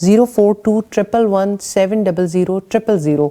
042111700000,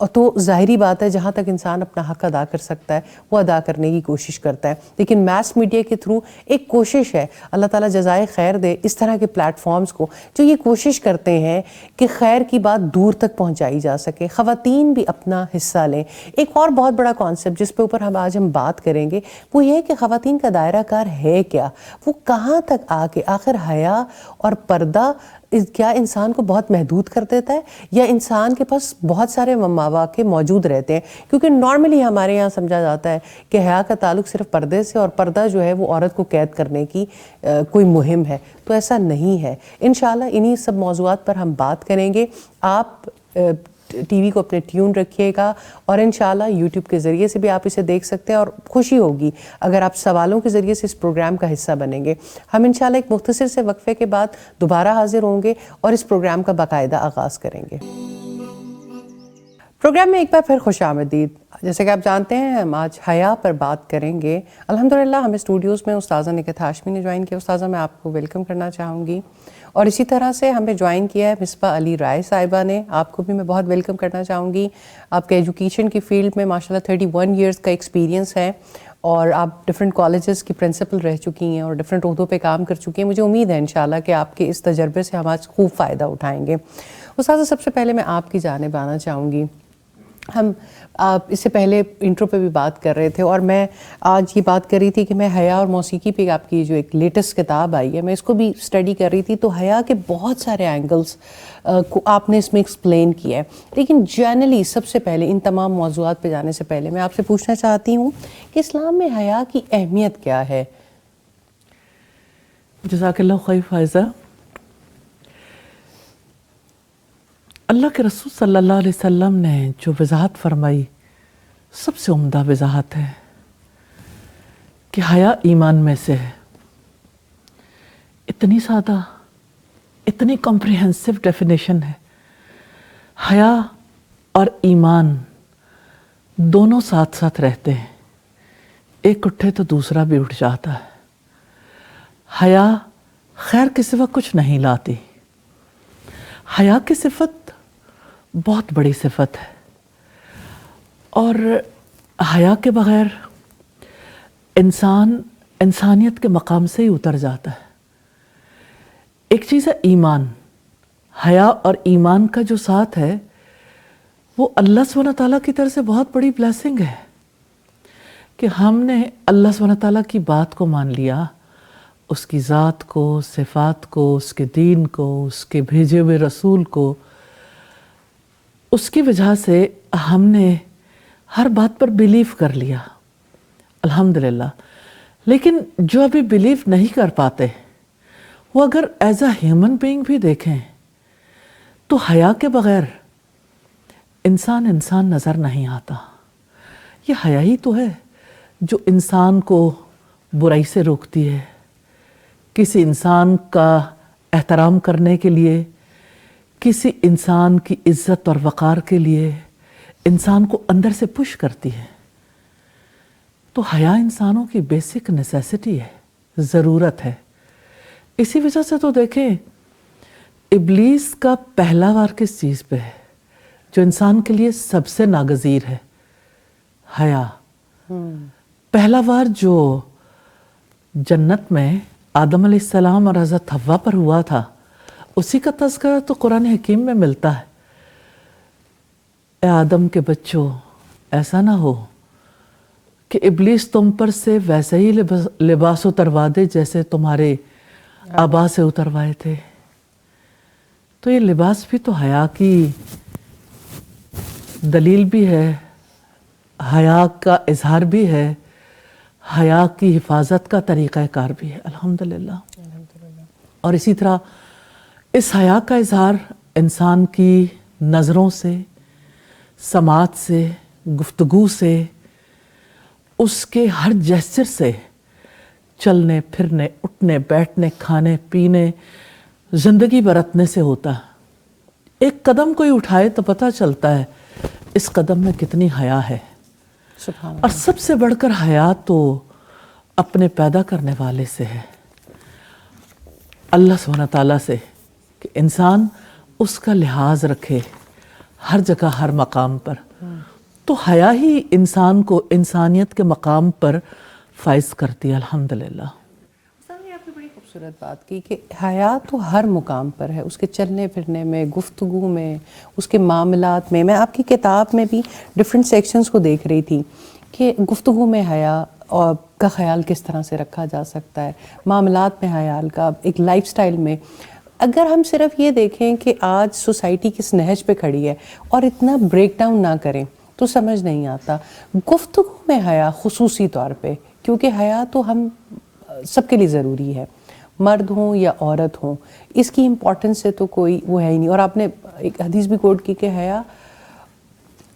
اور تو ظاہری بات ہے جہاں تک انسان اپنا حق ادا کر سکتا ہے وہ ادا کرنے کی کوشش کرتا ہے. لیکن میس میڈیا کے تھرو ایک کوشش ہے, اللہ تعالیٰ جزائے خیر دے اس طرح کے پلیٹ فارمز کو جو یہ کوشش کرتے ہیں کہ خیر کی بات دور تک پہنچائی جا سکے, خواتین بھی اپنا حصہ لیں. ایک اور بہت بڑا کانسیپٹ جس پہ اوپر آج ہم بات کریں گے وہ یہ ہے کہ خواتین کا دائرہ کار ہے کیا, وہ کہاں تک آ کے آخر حیا اور پردہ کیا انسان کو بہت محدود کر دیتا ہے یا انسان کے پاس بہت سارے مواقع موجود رہتے ہیں. کیونکہ نارملی ہمارے یہاں سمجھا جاتا ہے کہ حیا کا تعلق صرف پردے سے, اور پردہ جو ہے وہ عورت کو قید کرنے کی کوئی مہم ہے, تو ایسا نہیں ہے. انشاءاللہ انہی سب موضوعات پر ہم بات کریں گے. آپ ٹی وی کو اپنے ٹیون رکھیے گا اور انشاءاللہ یوٹیوب کے ذریعے سے بھی آپ اسے دیکھ سکتے ہیں, اور خوشی ہوگی اگر آپ سوالوں کے ذریعے سے اس پروگرام کا حصہ بنیں گے. ہم انشاءاللہ ایک مختصر سے وقفے کے بعد دوبارہ حاضر ہوں گے اور اس پروگرام کا باقاعدہ آغاز کریں گے. پروگرام میں ایک بار پھر خوش آمدید. جیسے کہ آپ جانتے ہیں ہم آج حیا پر بات کریں گے. الحمدللہ ہمیں اسٹوڈیوز میں استاذہ نکہت ہاشمی نے جوائن کیا. استاذہ میں آپ کو ویلکم کرنا چاہوں گی, اور اسی طرح سے ہمیں جوائن کیا ہے مصباح علی رائے صاحبہ نے, آپ کو بھی میں بہت ویلکم کرنا چاہوں گی. آپ کے ایجوکیشن کی فیلڈ میں ماشاءاللہ 31 ایئرس کا ایکسپیرینس ہے, اور آپ ڈفرینٹ کالجز کی پرنسپل رہ چکی ہیں اور ڈفرینٹ عہدوں پہ کام کر چکی ہیں. مجھے امید ہے انشاءاللہ کہ آپ کے اس تجربے سے ہم آج خوب فائدہ اٹھائیں گے. استاذہ سب سے پہلے میں آپ کی جانب آنا چاہوں گی. ہم اس سے پہلے انٹرو پہ بھی بات کر رہے تھے, اور میں آج یہ بات کر رہی تھی کہ میں حیا اور موسیقی پہ آپ کی جو ایک لیٹسٹ کتاب آئی ہے میں اس کو بھی اسٹڈی کر رہی تھی, تو حیا کے بہت سارے اینگلس کو آپ نے اس میں ایکسپلین کیا ہے. لیکن جنرلی سب سے پہلے ان تمام موضوعات پہ جانے سے پہلے میں آپ سے پوچھنا چاہتی ہوں کہ اسلام میں حیا کی اہمیت کیا ہے؟ جزاک اللہ خیر فائزہ. اللہ کے رسول صلی اللہ علیہ وسلم نے جو وضاحت فرمائی سب سے عمدہ وضاحت ہے کہ حیا ایمان میں سے ہے. اتنی سادہ, اتنی کمپریہنسو ڈیفینیشن ہے. حیا اور ایمان دونوں ساتھ ساتھ رہتے ہیں, ایک اٹھے تو دوسرا بھی اٹھ جاتا ہے. حیا خیر کے سوا کچھ نہیں لاتی. حیا کی صفت بہت بڑی صفت ہے, اور حیا کے بغیر انسان انسانیت کے مقام سے ہی اتر جاتا ہے. ایک چیز ہے ایمان. حیا اور ایمان کا جو ساتھ ہے وہ اللہ سبحانہ تعالیٰ کی طرف سے بہت بڑی بلیسنگ ہے کہ ہم نے اللہ سبحانہ تعالیٰ کی بات کو مان لیا, اس کی ذات کو, صفات کو, اس کے دین کو, اس کے بھیجے ہوئے رسول کو. اس کی وجہ سے ہم نے ہر بات پر بلیو کر لیا الحمدللہ. لیکن جو ابھی بلیو نہیں کر پاتے وہ اگر ایز اے ہیومن بینگ بھی دیکھیں تو حیا کے بغیر انسان نظر نہیں آتا. یہ حیا ہی تو ہے جو انسان کو برائی سے روکتی ہے, کسی انسان کا احترام کرنے کے لیے, کسی انسان کی عزت اور وقار کے لیے انسان کو اندر سے پش کرتی ہے. تو حیا انسانوں کی بیسک نیسیسٹی ہے, ضرورت ہے. اسی وجہ سے تو دیکھیں ابلیس کا پہلا وار کس چیز پہ ہے جو انسان کے لیے سب سے ناگزیر ہے؟ حیا. پہلا وار جو جنت میں آدم علیہ السلام اور حضرت حوا پر ہوا تھا اسی کا تذکرہ تو قرآن حکیم میں ملتا ہے. اے آدم کے بچوں, ایسا نہ ہو کہ ابلیس تم پر سے ویسے ہی لباس اتروا دے جیسے تمہارے آبا سے اتروائے تھے. تو یہ لباس بھی تو حیا کی دلیل بھی ہے, حیا کا اظہار بھی ہے, حیا کی حفاظت کا طریقہ کار بھی ہے الحمدللہ. اور اسی طرح اس حیا کا اظہار انسان کی نظروں سے, سماعت سے, گفتگو سے, اس کے ہر جیسچر سے, چلنے پھرنے, اٹھنے بیٹھنے, کھانے پینے, زندگی برتنے سے ہوتا ہے. ایک قدم کوئی اٹھائے تو پتہ چلتا ہے اس قدم میں کتنی حیا ہے. اور سب سے بڑھ کر حیا تو اپنے پیدا کرنے والے سے ہے, اللہ سبحانہ تعالیٰ سے, کہ انسان اس کا لحاظ رکھے, ہر جگہ ہر مقام پر. تو حیا ہی انسان کو انسانیت کے مقام پر فائز کرتی ہے الحمدللہ. آپ نے بڑی خوبصورت بات کی کہ حیا تو ہر مقام پر ہے، اس کے چلنے پھرنے میں، گفتگو میں، اس کے معاملات میں. میں آپ کی کتاب میں بھی ڈفرینٹ سیکشنز کو دیکھ رہی تھی کہ گفتگو میں حیا اور کا خیال کس طرح سے رکھا جا سکتا ہے، معاملات میں حیا کا، ایک لائف سٹائل میں. اگر ہم صرف یہ دیکھیں کہ آج سوسائٹی کس نہج پہ کھڑی ہے اور اتنا بریک ڈاؤن نہ کریں تو سمجھ نہیں آتا. گفتگو میں حیا خصوصی طور پہ، کیونکہ حیا تو ہم سب کے لیے ضروری ہے، مرد ہوں یا عورت ہوں، اس کی امپورٹنس سے تو کوئی وہ ہے ہی نہیں. اور آپ نے ایک حدیث بھی کوٹ کی کہ حیا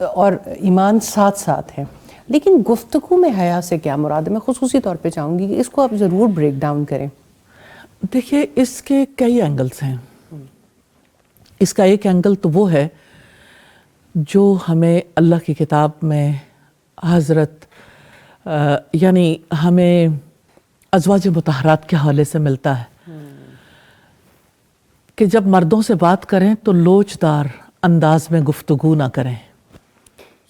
اور ایمان ساتھ ساتھ ہیں. لیکن گفتگو میں حیا سے کیا مراد ہے؟ میں خصوصی طور پہ چاہوں گی کہ اس کو آپ ضرور بریک ڈاؤن کریں. دیکھیے اس کے کئی اینگلز ہیں. اس کا ایک اینگل تو وہ ہے جو ہمیں اللہ کی کتاب میں حضرت یعنی ہمیں ازواج مطہرات کے حوالے سے ملتا ہے کہ جب مردوں سے بات کریں تو لوچدار انداز میں گفتگو نہ کریں.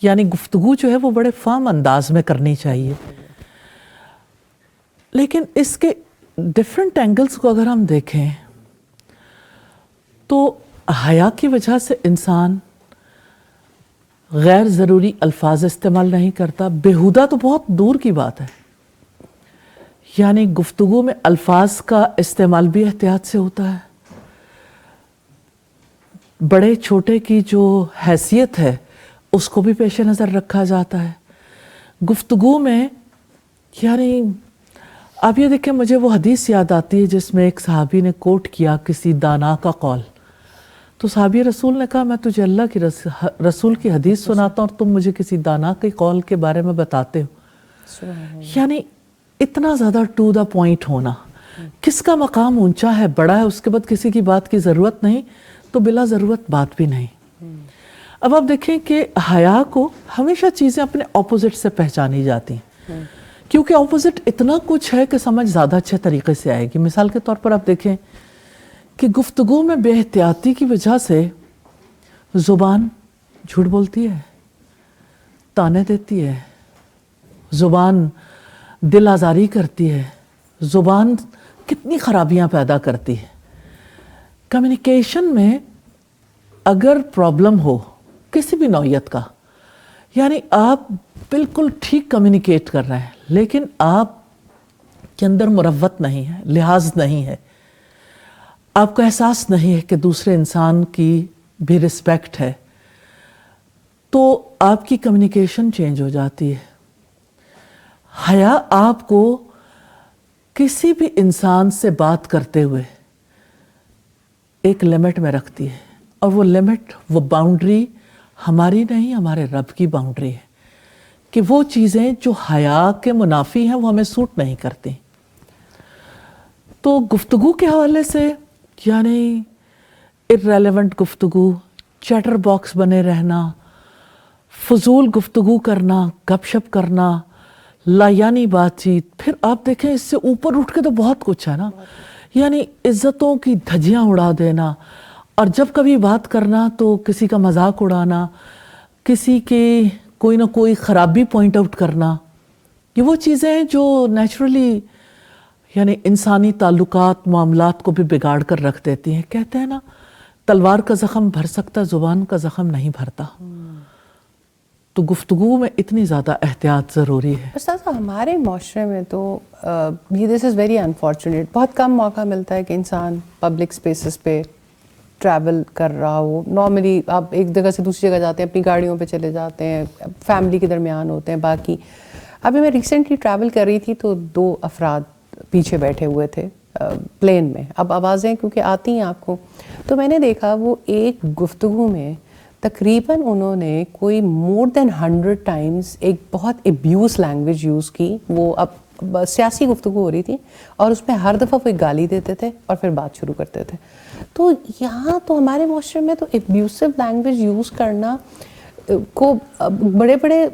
یعنی گفتگو جو ہے وہ بڑے فارم انداز میں کرنی چاہیے. لیکن اس کے ڈفرینٹ اینگلز کو اگر ہم دیکھیں تو حیا کی وجہ سے انسان غیر ضروری الفاظ استعمال نہیں کرتا. بیہودہ تو بہت دور کی بات ہے. یعنی گفتگو میں الفاظ کا استعمال بھی احتیاط سے ہوتا ہے. بڑے چھوٹے کی جو حیثیت ہے اس کو بھی پیش نظر رکھا جاتا ہے. گفتگو میں یعنی آپ یہ دیکھیں، مجھے وہ حدیث یاد آتی ہے جس میں ایک صحابی نے کوٹ کیا کسی دانا کا قول. تو صحابی رسول نے کہا میں تجھے اللہ کی رسول کی حدیث سناتا ہوں اور تم مجھے کسی دانا کے قول کے بارے میں بتاتے ہو. یعنی اتنا زیادہ ٹو دا پوائنٹ ہونا. کس کا مقام اونچا ہے، بڑا ہے، اس کے بعد کسی کی بات کی ضرورت نہیں تو بلا ضرورت بات بھی نہیں. اب آپ دیکھیں کہ حیا کو ہمیشہ چیزیں اپنے اپوزٹ سے پہچانی جاتی ہیں کیونکہ اپوزٹ اتنا کچھ ہے کہ سمجھ زیادہ اچھے طریقے سے آئے گی. مثال کے طور پر آپ دیکھیں کہ گفتگو میں بے احتیاطی کی وجہ سے زبان جھوٹ بولتی ہے، تانے دیتی ہے، زبان دل آزاری کرتی ہے، زبان کتنی خرابیاں پیدا کرتی ہے. کمیونیکیشن میں اگر پرابلم ہو کسی بھی نوعیت کا، یعنی آپ بالکل ٹھیک کمیونیکیٹ کر رہے ہیں لیکن آپ کے اندر مروت نہیں ہے، لحاظ نہیں ہے، آپ کو احساس نہیں ہے کہ دوسرے انسان کی بھی رسپیکٹ ہے، تو آپ کی کمیونیکیشن چینج ہو جاتی ہے. حیا آپ کو کسی بھی انسان سے بات کرتے ہوئے ایک لمٹ میں رکھتی ہے، اور وہ لمٹ، وہ باؤنڈری ہماری نہیں، ہمارے رب کی باؤنڈری ہے کہ وہ چیزیں جو حیا کے منافی ہیں وہ ہمیں سوٹ نہیں کرتی. تو گفتگو کے حوالے سے یعنی irrelevant گفتگو، چیٹر باکس بنے رہنا، فضول گفتگو کرنا، گپ شپ کرنا، لا یعنی بات چیت. پھر آپ دیکھیں اس سے اوپر اٹھ کے تو بہت کچھ ہے نا. یعنی عزتوں کی دھجیاں اڑا دینا، اور جب کبھی بات کرنا تو کسی کا مذاق اڑانا، کسی کے کوئی نہ کوئی خرابی پوائنٹ آؤٹ کرنا. یہ وہ چیزیں ہیں جو نیچرلی یعنی انسانی تعلقات، معاملات کو بھی بگاڑ کر رکھ دیتی ہیں. کہتے ہیں نا تلوار کا زخم بھر سکتا، زبان کا زخم نہیں بھرتا. تو گفتگو میں اتنی زیادہ احتیاط ضروری ہے. استاذہ ہمارے معاشرے میں تو یہ دس از ویری انفارچونیٹ، بہت کم موقع ملتا ہے کہ انسان پبلک اسپیسز پہ ٹریول کر رہا ہو. نارملی آپ ایک جگہ سے دوسری جگہ جاتے ہیں، اپنی گاڑیوں پہ چلے جاتے ہیں، فیملی کے درمیان ہوتے ہیں. باقی ابھی میں ریسنٹلی ٹریول کر رہی تھی تو 2 افراد پیچھے بیٹھے ہوئے تھے پلین میں. اب آوازیں کیونکہ آتی ہیں آپ کو، تو میں نے دیکھا وہ ایک گفتگو میں تقریباً انہوں نے کوئی مور دین 100 ٹائمز ایک بہت ابیوز لینگویج یوز کی. وہ اب سیاسی گفتگو ہو رہی تھی اور اس میں ہر دفعہ وہ ایک گالی دیتے تھے اور پھر بات شروع کرتے تھے. تو یہاں تو ہمارے معاشرے میں تو ابیوسو لینگویج یوز کرنا کو بڑے بڑے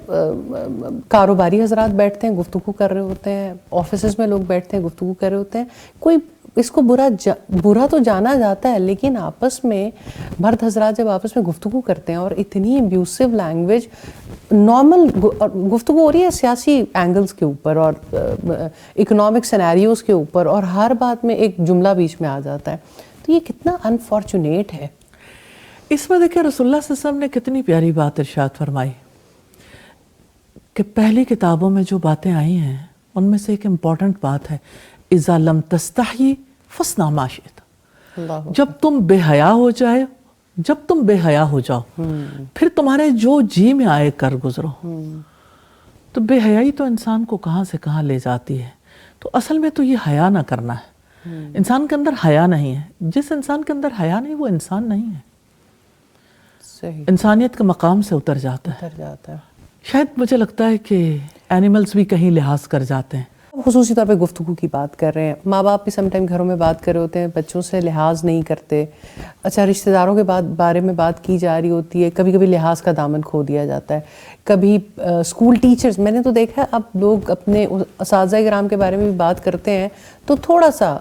کاروباری حضرات بیٹھتے ہیں گفتگو کر رہے ہوتے ہیں, آفیسز میں لوگ بیٹھتے ہیں گفتگو کر رہے ہوتے ہیں, کوئی اس کو برا تو جانا جاتا ہے, لیکن آپس میں مرد حضرات جب آپس میں گفتگو کرتے ہیں اور اتنی ابیوسو لینگویج, نارمل گفتگو ہو رہی ہے سیاسی اینگلز کے اوپر اور اکنامک سینیریوز کے اوپر, اور ہر بات میں ایک جملہ بیچ میں آ جاتا ہے, تو یہ کتنا انفارچونیٹ ہے. اس میں دیکھیں رسول اللہ صلی اللہ علیہ وسلم نے کتنی پیاری بات ارشاد فرمائی کہ پہلی کتابوں میں جو باتیں آئی ہیں ان میں سے ایک امپورٹنٹ بات ہے, اذا لم تستحی فاصنع ما شئت. جب تم بے حیا ہو جاؤ پھر تمہارے جو جی میں آئے کر گزرو. تو بے حیائی تو انسان کو کہاں سے کہاں لے جاتی ہے. تو اصل میں تو یہ حیا نہ کرنا ہے. انسان کے اندر حیا نہیں ہے. جس انسان کے اندر حیا نہیں وہ انسان نہیں ہے, انسانیت کے مقام سے اتر جاتا ہے. شاید مجھے لگتا ہے کہ اینیملز بھی کہیں لحاظ کر جاتے ہیں. خصوصی طور پہ گفتگو کی بات کر رہے ہیں, ماں باپ بھی سم ٹائم گھروں میں بات کر رہے ہوتے ہیں, بچوں سے لحاظ نہیں کرتے. اچھا, رشتہ داروں کے بارے میں بات کی جا رہی ہوتی ہے, کبھی کبھی لحاظ کا دامن کھو دیا جاتا ہے. کبھی اسکول ٹیچرز, میں نے تو دیکھا ہے اب لوگ اپنے اساتذہ کرام کے بارے میں بھی بات کرتے ہیں تو تھوڑا سا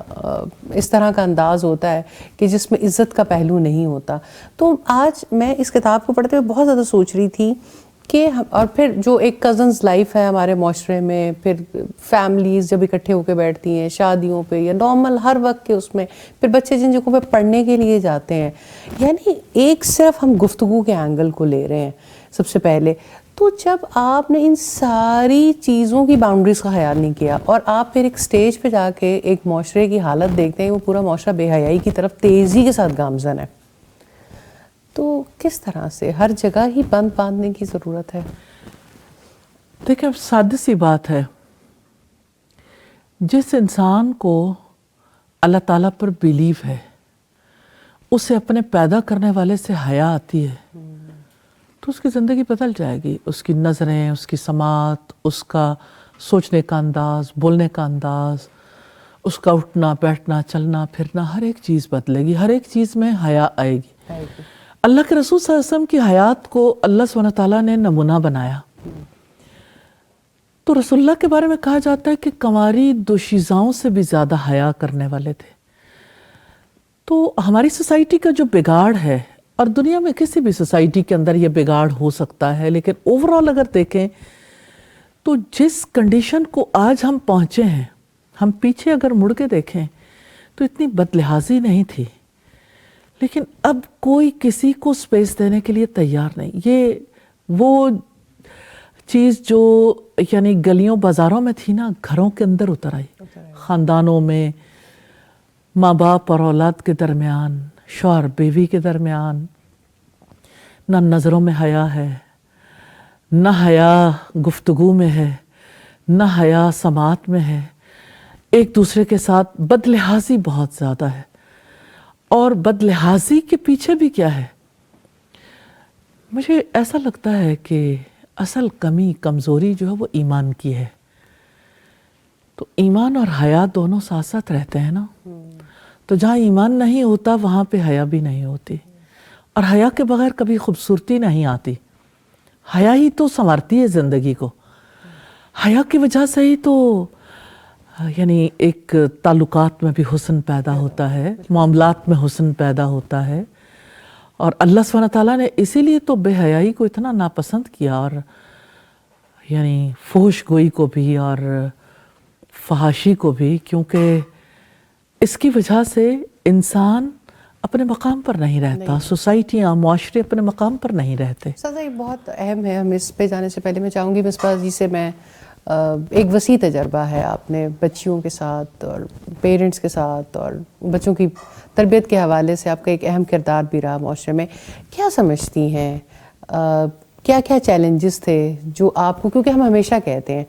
اس طرح کا انداز ہوتا ہے کہ جس میں عزت کا پہلو نہیں ہوتا. تو آج میں اس کتاب کو پڑھتے ہوئے بہت زیادہ سوچ رہی تھی کہ اور پھر جو ایک کزنز لائف ہے ہمارے معاشرے میں, پھر فیملیز جب اکٹھے ہو کے بیٹھتی ہیں شادیوں پہ یا نارمل ہر وقت کے اس میں, پھر بچے جن جگہوں پہ پڑھنے کے لیے جاتے ہیں, یعنی ایک صرف ہم گفتگو کے اینگل کو لے رہے ہیں سب سے پہلے. تو جب آپ نے ان ساری چیزوں کی باؤنڈریز کا خیال نہیں کیا اور آپ پھر ایک سٹیج پہ جا کے ایک معاشرے کی حالت دیکھتے ہیں, وہ پورا معاشرہ بے حیائی کی طرف تیزی کے ساتھ گامزن ہے, تو کس طرح سے ہر جگہ ہی بند باندھنے کی ضرورت ہے؟ دیکھیں سادہ سی بات ہے, جس انسان کو اللہ تعالیٰ پر بیلیو ہے اسے اپنے پیدا کرنے والے سے حیا آتی ہے تو اس کی زندگی بدل جائے گی. اس کی نظریں, اس کی سماعت, اس کا سوچنے کا انداز, بولنے کا انداز, اس کا اٹھنا بیٹھنا چلنا پھرنا, ہر ایک چیز بدلے گی, ہر ایک چیز میں حیا آئے گی. اللہ کے رسول صلی اللہ علیہ وسلم کی حیات کو اللہ سبحانہ تعالیٰ نے نمونہ بنایا. تو رسول اللہ کے بارے میں کہا جاتا ہے کہ کنواری دوشیزاؤں سے بھی زیادہ حیا کرنے والے تھے. تو ہماری سوسائٹی کا جو بگاڑ ہے, اور دنیا میں کسی بھی سوسائٹی کے اندر یہ بگاڑ ہو سکتا ہے, لیکن اوورآل اگر دیکھیں تو جس کنڈیشن کو آج ہم پہنچے ہیں, ہم پیچھے اگر مڑ کے دیکھیں تو اتنی بدلحاظی نہیں تھی, لیکن اب کوئی کسی کو سپیس دینے کے لیے تیار نہیں. یہ وہ چیز جو یعنی گلیوں بازاروں میں تھی نا, گھروں کے اندر اتر آئی, خاندانوں میں, ماں باپ اور اولاد کے درمیان, شوہر بیوی کے درمیان. نہ نظروں میں حیا ہے, نہ حیا گفتگو میں ہے, نہ حیا سماعت میں ہے. ایک دوسرے کے ساتھ بدلحاظی بہت زیادہ ہے. اور بدلحاظی کے پیچھے بھی کیا ہے؟ مجھے ایسا لگتا ہے کہ اصل کمی کمزوری جو ہے وہ ایمان کی ہے. تو ایمان اور حیا دونوں ساتھ ساتھ رہتے ہیں نا. تو جہاں ایمان نہیں ہوتا وہاں پہ حیا بھی نہیں ہوتی, اور حیا کے بغیر کبھی خوبصورتی نہیں آتی. حیا ہی تو سنوارتی ہے زندگی کو. حیا کی وجہ سے ہی تو یعنی ایک تعلقات میں بھی حسن پیدا ہوتا ہے, معاملات میں حسن پیدا ہوتا ہے. اور اللہ سبحانہ تعالیٰ نے اسی لیے تو بے حیائی کو اتنا ناپسند کیا, اور یعنی فحش گوئی کو بھی اور فحاشی کو بھی, کیونکہ اس کی وجہ سے انسان اپنے مقام پر نہیں رہتا, سوسائٹیاں معاشرے اپنے مقام پر نہیں رہتے. سازا یہ بہت اہم ہے. ہم اس پہ جانے سے پہلے میں چاہوں گی مصباح جی سے, میں ایک وسیع تجربہ ہے آپ نے بچیوں کے ساتھ اور پیرنٹس کے ساتھ, اور بچوں کی تربیت کے حوالے سے آپ کا ایک اہم کردار بھی رہا معاشرے میں. کیا سمجھتی ہیں کیا کیا چیلنجز تھے جو آپ کو, کیونکہ ہم ہمیشہ کہتے ہیں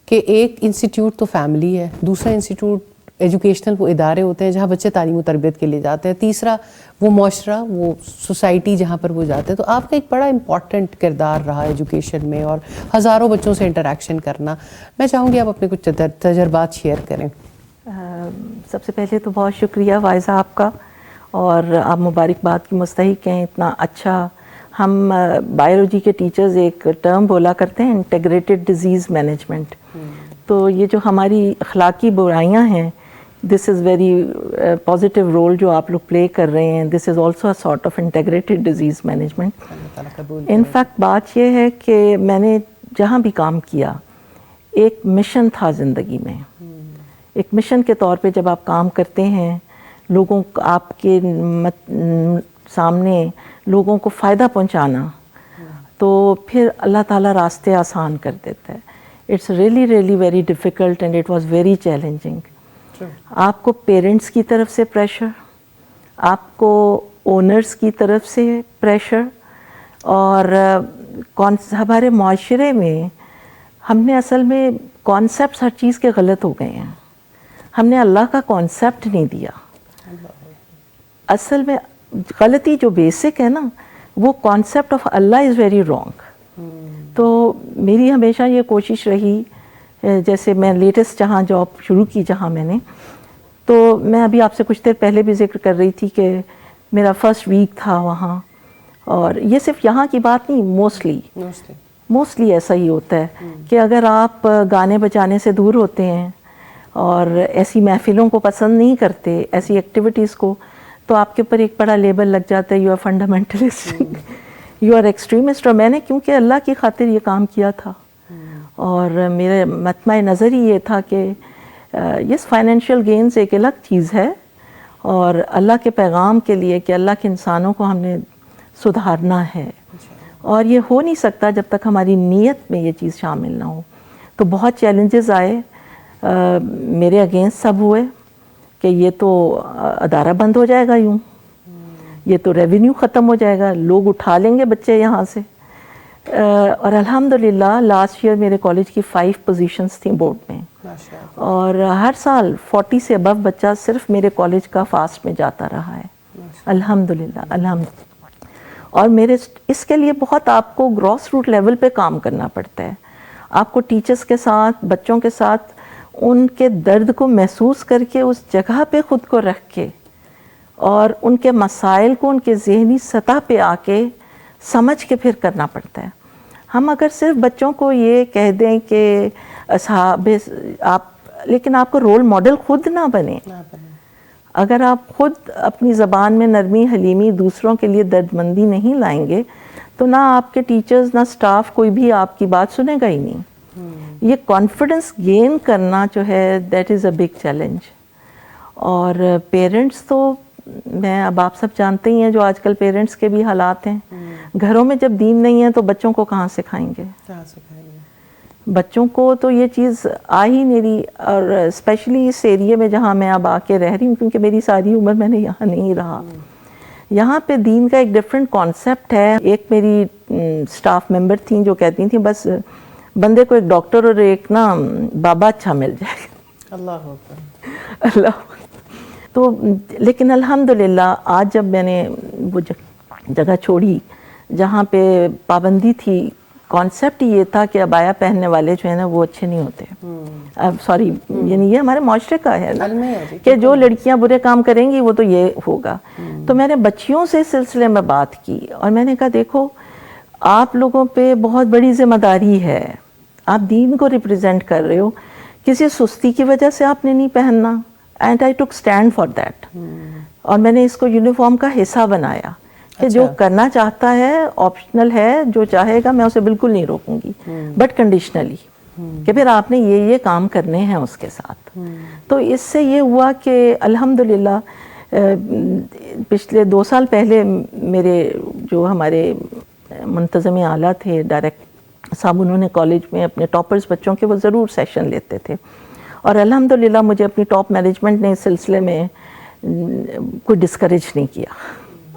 کہ ایک انسٹیٹیوٹ تو فیملی ہے, دوسرا انسٹیٹیوٹ ایجوکیشنل وہ ادارے ہوتے ہیں جہاں بچے تعلیم و تربیت کے لیے جاتے ہیں, تیسرا وہ معاشرہ, وہ سوسائٹی جہاں پر وہ جاتے ہیں. تو آپ کا ایک بڑا امپورٹنٹ کردار رہا ایجوکیشن میں اور ہزاروں بچوں سے انٹریکشن کرنا. میں چاہوں گی آپ اپنے کچھ تجربات شیئر کریں. سب سے پہلے تو بہت شکریہ وائزہ آپ کا, اور آپ مبارکباد کی مستحق ہیں. اتنا اچھا ہم بایولوجی کے ٹیچرز ایک ٹرم بولا کرتے ہیں انٹیگریٹڈ ڈیزیز مینجمنٹ. تو یہ جو ہماری اخلاقی برائیاں ہیں, this is very positive role جو آپ لوگ پلے کر رہے ہیں. This is also a sort of integrated disease management. In fact بات یہ ہے کہ میں نے جہاں بھی کام کیا ایک مشن تھا زندگی میں. ایک مشن کے طور پہ جب آپ کام کرتے ہیں, لوگوں کو آپ کے سامنے لوگوں کو فائدہ پہنچانا, تو پھر اللہ تعالیٰ راستے آسان کر دیتا ہے. It's really really very difficult and it was very challenging. آپ کو پیرنٹس کی طرف سے پریشر, آپ کو اونرز کی طرف سے پریشر, اور ہمارے معاشرے میں ہم نے اصل میں کانسیپٹس ہر چیز کے غلط ہو گئے ہیں. ہم نے اللہ کا کانسیپٹ نہیں دیا. اصل میں غلطی جو بیسک ہے نا, وہ concept of Allah is very wrong. تو میری ہمیشہ یہ کوشش رہی, جیسے میں لیٹسٹ جہاں جاب شروع کی جہاں میں نے, تو میں ابھی آپ سے کچھ دیر پہلے بھی ذکر کر رہی تھی کہ میرا فرسٹ ویک تھا وہاں. اور یہ صرف یہاں کی بات نہیں, موسٹلی ایسا ہی ہوتا ہے کہ اگر آپ گانے بجانے سے دور ہوتے ہیں اور ایسی محفلوں کو پسند نہیں کرتے, ایسی ایکٹیویٹیز کو, تو آپ کے اوپر ایک بڑا لیبل لگ جاتا ہے, you are fundamentalist, you are extremist. اور میں نے کیونکہ اللہ کی خاطر یہ کام کیا تھا, اور میرے مطمع نظر ہی یہ تھا کہ یس فائنینشیل گینز ایک الگ چیز ہے, اور اللہ کے پیغام کے لیے کہ اللہ کے انسانوں کو ہم نے سدھارنا ہے, اور یہ ہو نہیں سکتا جب تک ہماری نیت میں یہ چیز شامل نہ ہو. تو بہت چیلنجز آئے, میرے اگینسٹ سب ہوئے کہ یہ تو ادارہ بند ہو جائے گا, یوں یہ تو ریونیو ختم ہو جائے گا, لوگ اٹھا لیں گے بچے یہاں سے. اور الحمدللہ لاسٹ ایئر میرے کالج کی 5 پوزیشنز تھیں بورڈ میں, اور ہر سال 40 سے ابو بچہ صرف میرے کالج کا فاسٹ میں جاتا رہا ہے, الحمدللہ. اور میرے اس کے لیے بہت آپ کو گراس روٹ لیول پہ کام کرنا پڑتا ہے. آپ کو ٹیچرز کے ساتھ, بچوں کے ساتھ ان کے درد کو محسوس کر کے اس جگہ پہ خود کو رکھ کے, اور ان کے مسائل کو ان کے ذہنی سطح پہ آ کے سمجھ کے پھر کرنا پڑتا ہے. ہم اگر صرف بچوں کو یہ کہہ دیں کہ اصحاب آپ, لیکن آپ کو رول ماڈل خود نہ بنے. اگر آپ خود اپنی زبان میں نرمی حلیمی دوسروں کے لیے درد مندی نہیں لائیں گے, تو نہ آپ کے ٹیچرز نہ سٹاف کوئی بھی آپ کی بات سنے گا ہی نہیں. یہ کانفیڈنس گین کرنا جو ہے that is a big challenge. اور پیرنٹس تو, میں اب آپ سب جانتے ہی ہیں جو آج کل پیرنٹس کے بھی حالات ہیں. گھروں میں جب دین نہیں ہے تو بچوں کو کہاں سکھائیں گے؟ بچوں کو تو یہ چیز آ ہی نہیں رہی. اور اسپیشلی اس ایریے میں جہاں میں اب آ کے رہ رہی ہوں, کیونکہ میری ساری عمر میں نے یہاں نہیں رہا, یہاں پہ دین کا ایک ڈفرینٹ کانسیپٹ ہے. ایک میری سٹاف ممبر تھیں جو کہتی تھیں بس بندے کو ایک ڈاکٹر اور ایک نا بابا اچھا مل جائے. اللہ. تو لیکن الحمدللہ آج جب میں نے وہ جگہ چھوڑی جہاں پہ پابندی تھی, کانسیپٹ یہ تھا کہ عبایا پہننے والے جو ہیں نا وہ اچھے نہیں ہوتے. سوری, یعنی یہ ہمارے معاشرے کا ہے نا کہ جو لڑکیاں برے کام کریں گی وہ تو یہ ہوگا. تو میں نے بچیوں سے اس سلسلے میں بات کی, اور میں نے کہا دیکھو آپ لوگوں پہ بہت بڑی ذمہ داری ہے, آپ دین کو ریپرزینٹ کر رہے ہو, کسی سستی کی وجہ سے آپ نے نہیں پہننا. And I took stand for that. اور میں نے اس کو یونیفارم کا حصہ بنایا کہ جو کرنا چاہتا ہے آپشنل ہے, جو چاہے گا میں اسے بالکل نہیں روکوں گی, بٹ کنڈیشنلی کہ پھر آپ نے یہ کام کرنے ہیں اس کے ساتھ. تو اس سے یہ ہوا کہ الحمدللہ پچھلے 2 سال پہلے میرے جو ہمارے منتظم اعلیٰ تھے ڈائریکٹ صاحب, انہوں نے کالج میں اپنے ٹاپرز بچوں کے وہ ضرور سیشن لیتے تھے, اور الحمدللہ مجھے اپنی ٹاپ مینجمنٹ نے اس سلسلے میں کوئی ڈسکریج نہیں کیا.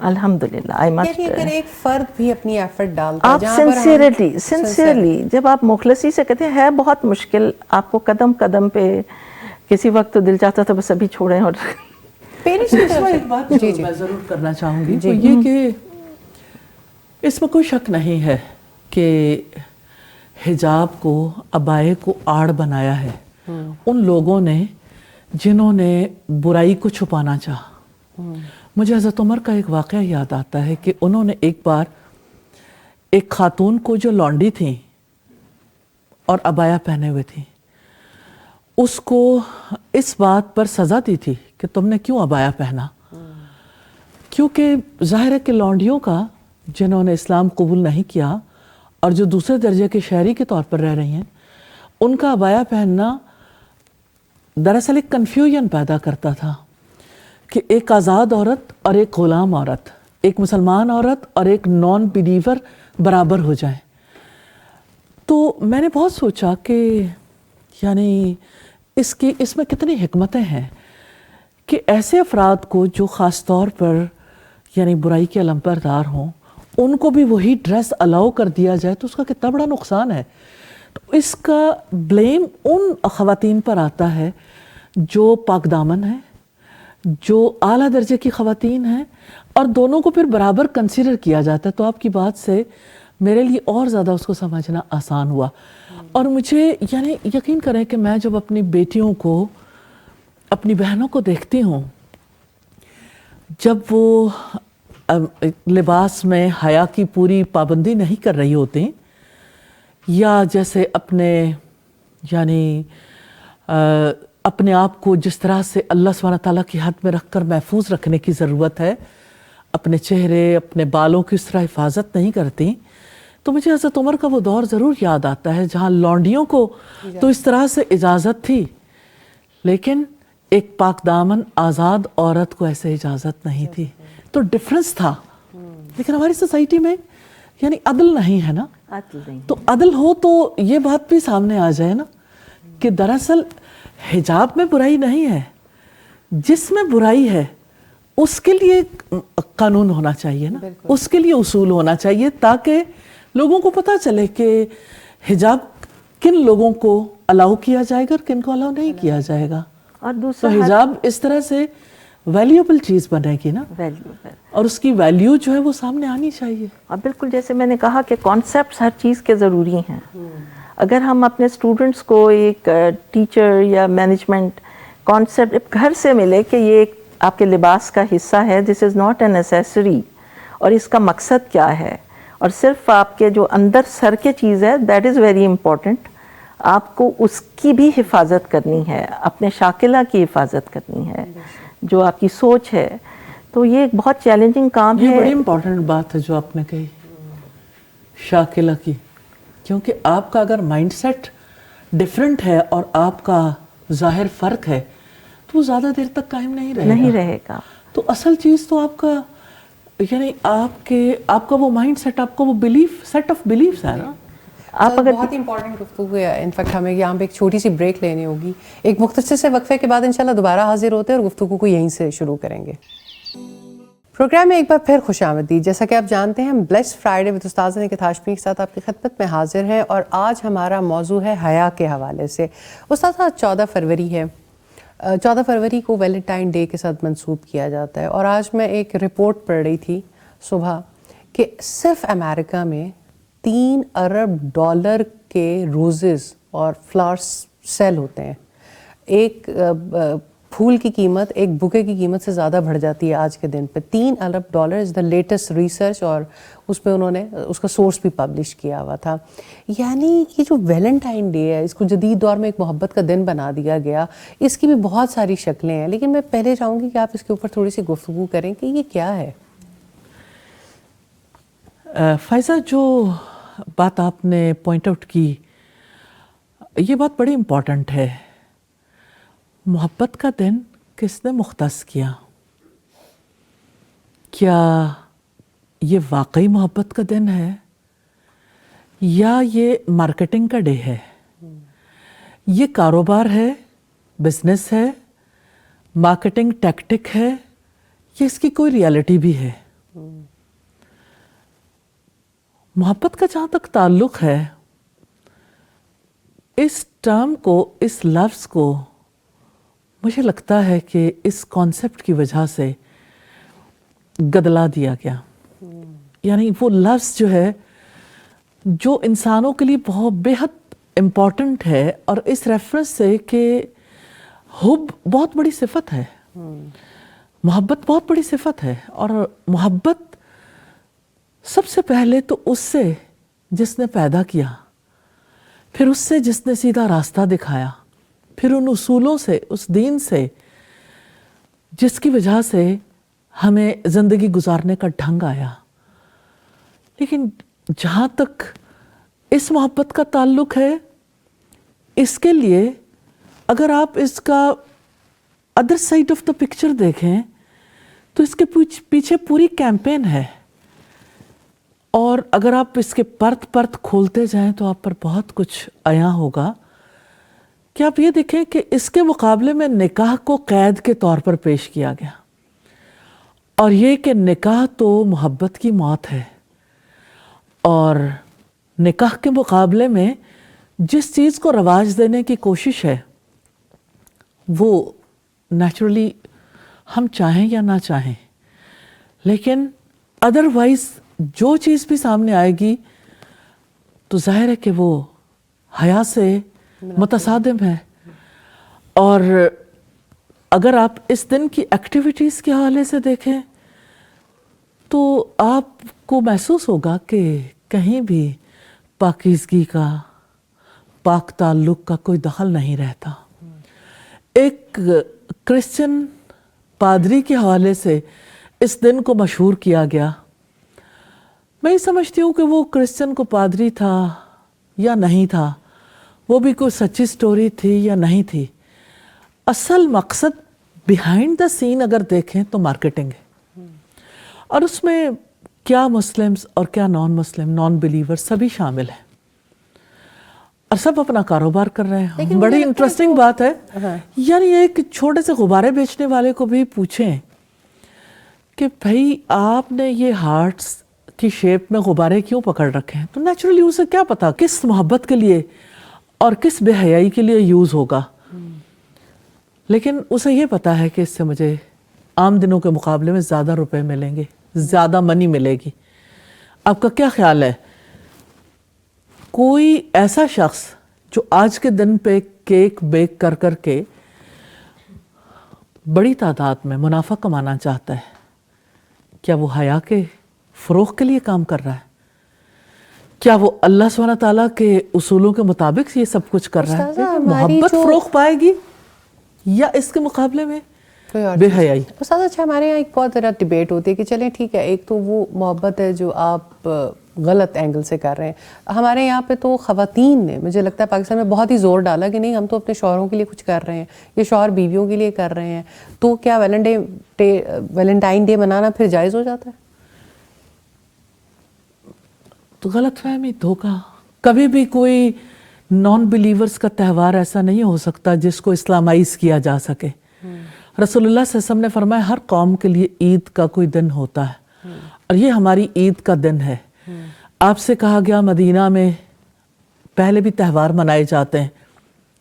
الحمدللہ آئی مسٹ. اگر ایک فرد بھی اپنی ایفرٹ ڈالتا ہے, آپ سنسیئرلی جب آپ مخلصی سے کہتے ہیں, ہے بہت مشکل, آپ کو قدم قدم پہ کسی وقت تو دل چاہتا تھا بس ابھی چھوڑیں. اور ایک بات میں ضرور کرنا چاہوں گی, وہ یہ کہ اس میں کوئی شک نہیں ہے کہ حجاب کو, عبائے کو آڑ بنایا ہے ان لوگوں نے جنہوں نے برائی کو چھپانا چاہا. مجھے حضرت عمر کا ایک واقعہ یاد آتا ہے کہ انہوں نے ایک بار ایک خاتون کو جو لانڈی تھیں اور عبایا پہنے ہوئے تھیں، اس کو اس بات پر سزا دی تھی کہ تم نے کیوں عبایا پہنا، کیونکہ ظاہر ہے کہ لانڈیوں کا جنہوں نے اسلام قبول نہیں کیا اور جو دوسرے درجے کے شہری کے طور پر رہ رہی ہیں، ان کا عبایا پہننا دراصل ایک کنفیوژن پیدا کرتا تھا کہ ایک آزاد عورت اور ایک غلام عورت، ایک مسلمان عورت اور ایک نان بلیور برابر ہو جائیں. تو میں نے بہت سوچا کہ یعنی اس میں کتنی حکمتیں ہیں کہ ایسے افراد کو جو خاص طور پر یعنی برائی کے علمبردار ہوں، ان کو بھی وہی ڈریس الاؤ کر دیا جائے تو اس کا کتنا بڑا نقصان ہے. تو اس کا بلیم ان خواتین پر آتا ہے جو پاک دامن ہیں، جو اعلیٰ درجے کی خواتین ہیں، اور دونوں کو پھر برابر کنسیڈر کیا جاتا ہے. تو آپ کی بات سے میرے لیے اور زیادہ اس کو سمجھنا آسان ہوا. اور مجھے یعنی یقین کریں کہ میں جب اپنی بیٹیوں کو، اپنی بہنوں کو دیکھتی ہوں، جب وہ لباس میں حیا کی پوری پابندی نہیں کر رہی ہوتی، یا جیسے اپنے یعنی اپنے آپ کو جس طرح سے اللہ سبحانہ تعالیٰ کی حد میں رکھ کر محفوظ رکھنے کی ضرورت ہے، اپنے چہرے، اپنے بالوں کی اس طرح حفاظت نہیں کرتی، تو مجھے حضرت عمر کا وہ دور ضرور یاد آتا ہے جہاں لانڈیوں کو تو اس طرح سے اجازت تھی، لیکن ایک پاک دامن آزاد عورت کو ایسے اجازت نہیں تھی. تو ڈفرنس تھا. لیکن ہماری سوسائٹی میں یعنی عدل نہیں ہے نا. تو عدل ہو تو یہ بات بھی سامنے آ جائے نا کہ دراصل حجاب میں برائی نہیں ہے، جس میں برائی ہے اس کے لیے قانون ہونا چاہیے نا، اس کے لیے اصول ہونا چاہیے تاکہ لوگوں کو پتہ چلے کہ حجاب کن لوگوں کو الاؤ کیا جائے گا اور کن کو الاؤ نہیں کیا جائے گا. اور تو دوسرا حجاب اس طرح سے ویلیوبل چیز بنے گی نا، اور اس کی ویلیو جو ہے وہ سامنے آنی چاہیے. اور بالکل جیسے میں نے کہا کہ کانسیپٹس ہر چیز کے ضروری ہیں. اگر ہم اپنے اسٹوڈنٹس کو ایک ٹیچر یا مینجمنٹ کانسیپٹ گھر سے ملے کہ یہ ایک آپ کے لباس کا حصہ ہے، دس از ناٹ اے نیسیسری، اور اس کا مقصد کیا ہے، اور صرف آپ کے جو اندر سر کے چیز ہے دیٹ از ویری امپورٹنٹ، آپ کو اس کی بھی حفاظت کرنی ہے، اپنے شاکلہ کی حفاظت کرنی ہے، جو آپ کی سوچ ہے. تو یہ ایک بہت چیلنجنگ کام ہے. یہ بڑی امپورٹنٹ بات ہے جو آپ نے کہی، شاکلہ کی، کیونکہ آپ کا اگر مائنڈ سیٹ ڈفرینٹ ہے اور آپ کا ظاہر فرق ہے تو وہ زیادہ دیر تک قائم نہیں رہے گا. تو اصل چیز تو آپ کا یعنی آپ کا وہ مائنڈ سیٹ، آپ کا وہ بلیف، سیٹ آف بلیفز ہے نا. آپ اگر بہت امپورٹنٹ گفتگو ہے. انفیکٹ ہمیں یہاں پہ ایک چھوٹی سی بریک لینی ہوگی. ایک مختصر سے وقفے کے بعد انشاءاللہ دوبارہ حاضر ہوتے ہیں اور گفتگو کو یہیں سے شروع کریں گے. پروگرام میں ایک بار پھر خوش آمدید. جیسا کہ آپ جانتے ہیں، ہم بلیسڈ فرائیڈے وتھ استاذہ نکہت ہاشمی کے ساتھ آپ کی خدمت میں حاضر ہیں، اور آج ہمارا موضوع ہے حیا کے حوالے سے. استاذہ 14 فروری ہے. 14 فروری کو ویلنٹائن ڈے کے ساتھ منسوب کیا جاتا ہے، اور آج میں ایک رپورٹ پڑھ رہی تھی صبح کہ صرف امریکہ میں $3 ارب کے روزز اور فلاورز سیل ہوتے ہیں. ایک پھول کی قیمت ایک بوکے کی قیمت سے زیادہ بڑھ جاتی ہے آج کے دن پہ. $3 ارب از دا لیٹسٹ ریسرچ، اور اس پہ انہوں نے اس کا سورس بھی پبلش کیا ہوا تھا. یعنی یہ جو ویلنٹائن ڈے ہے، اس کو جدید دور میں ایک محبت کا دن بنا دیا گیا. اس کی بھی بہت ساری شکلیں ہیں، لیکن میں پہلے چاہوں گی کہ آپ اس کے اوپر تھوڑی سی گفتگو کریں کہ یہ کیا ہے. فائزہ، جو بات آپ نے پوائنٹ آؤٹ کی، یہ بات بڑی امپورٹنٹ ہے. محبت کا دن کس نے مختص کیا؟ کیا یہ واقعی محبت کا دن ہے یا یہ مارکیٹنگ کا ڈے ہے؟ یہ کاروبار ہے، بزنس ہے، مارکیٹنگ ٹیکٹک ہے، یا اس کی کوئی ریالٹی بھی ہے؟ محبت کا جہاں تک تعلق ہے، اس ٹرم کو، اس لفظ کو مجھے لگتا ہے کہ اس کانسیپٹ کی وجہ سے گدلا دیا گیا. یعنی وہ لفظ جو ہے جو انسانوں کے لیے بہت بے حد امپورٹنٹ ہے، اور اس ریفرنس سے کہ حب بہت بڑی صفت ہے، محبت بہت بڑی صفت ہے، اور محبت سب سے پہلے تو اس سے جس نے پیدا کیا، پھر اس سے جس نے سیدھا راستہ دکھایا، پھر ان اصولوں سے، اس دین سے جس کی وجہ سے ہمیں زندگی گزارنے کا ڈھنگ آیا. لیکن جہاں تک اس محبت کا تعلق ہے، اس کے لیے اگر آپ اس کا other side of the picture دیکھیں تو اس کے پیچھے پوری کیمپین ہے. اور اگر آپ اس کے پرت پرت کھولتے جائیں تو آپ پر بہت کچھ عیاں ہوگا کہ آپ یہ دیکھیں کہ اس کے مقابلے میں نکاح کو قید کے طور پر پیش کیا گیا، اور یہ کہ نکاح تو محبت کی موت ہے، اور نکاح کے مقابلے میں جس چیز کو رواج دینے کی کوشش ہے وہ نیچرلی ہم چاہیں یا نہ چاہیں، لیکن ادروائز جو چیز بھی سامنے آئے گی تو ظاہر ہے کہ وہ حیا سے متصادم ہے. اور اگر آپ اس دن کی ایکٹیویٹیز کے حوالے سے دیکھیں تو آپ کو محسوس ہوگا کہ کہیں بھی پاکیزگی کا، پاک تعلق کا کوئی دخل نہیں رہتا. ایک کرسچن پادری کے حوالے سے اس دن کو مشہور کیا گیا. میں یہ سمجھتی ہوں کہ وہ کرسچن کو پادری تھا یا نہیں تھا، وہ بھی کوئی سچی سٹوری تھی یا نہیں تھی. اصل مقصد بیہائنڈ دا سین اگر دیکھیں تو مارکیٹنگ ہے، اور اس میں کیا مسلمز اور کیا نان مسلم، نان بلیور سبھی شامل ہیں، اور سب اپنا کاروبار کر رہے ہیں. بڑی انٹرسٹنگ بات ہے. یعنی ایک چھوٹے سے غبارے بیچنے والے کو بھی پوچھیں کہ بھائی آپ نے یہ ہارٹس کی شیپ میں غبارے کیوں پکڑ رکھے ہیں، تو نیچرلی اسے کیا پتا کس محبت کے لیے اور کس بے حیائی کے لیے یوز ہوگا. لیکن اسے یہ پتا ہے کہ اس سے مجھے عام دنوں کے مقابلے میں زیادہ روپے ملیں گے، زیادہ منی ملے گی. آپ کا کیا خیال ہے، کوئی ایسا شخص جو آج کے دن پہ کیک بیک کر کر کے بڑی تعداد میں منافع کمانا چاہتا ہے، کیا وہ حیا کے فروغ کے لیے کام کر رہا ہے؟ کیا وہ اللہ سبحانہ تعالیٰ کے اصولوں کے مطابق یہ سب کچھ کر رہا ہے؟ محبت فروغ پائے گی یا اس کے مقابلے میں بے حیائی؟ استاذ اچھا، ہمارے یہاں ایک بہت زیادہ ڈیبیٹ ہوتی ہے کہ چلیں ٹھیک ہے، ایک تو وہ محبت ہے جو آپ غلط اینگل سے کر رہے ہیں. ہمارے یہاں پہ تو خواتین نے، مجھے لگتا ہے پاکستان میں بہت ہی زور ڈالا کہ نہیں، ہم تو اپنے شوہروں کے لیے کچھ کر رہے ہیں، یہ شوہر بیویوں کے لیے کر رہے ہیں، تو کیا ویلنٹائن ڈے منانا پھر جائز ہو جاتا ہے؟ تو غلط فہمی، دھوکہ. کبھی بھی کوئی نان بلیورز کا تہوار ایسا نہیں ہو سکتا جس کو اسلامائز کیا جا سکے. رسول اللہ صلی اللہ علیہ وسلم نے فرمایا ہر قوم کے لیے عید کا کوئی دن ہوتا ہے، اور یہ ہماری عید کا دن ہے. آپ سے کہا گیا مدینہ میں پہلے بھی تہوار منائے جاتے ہیں،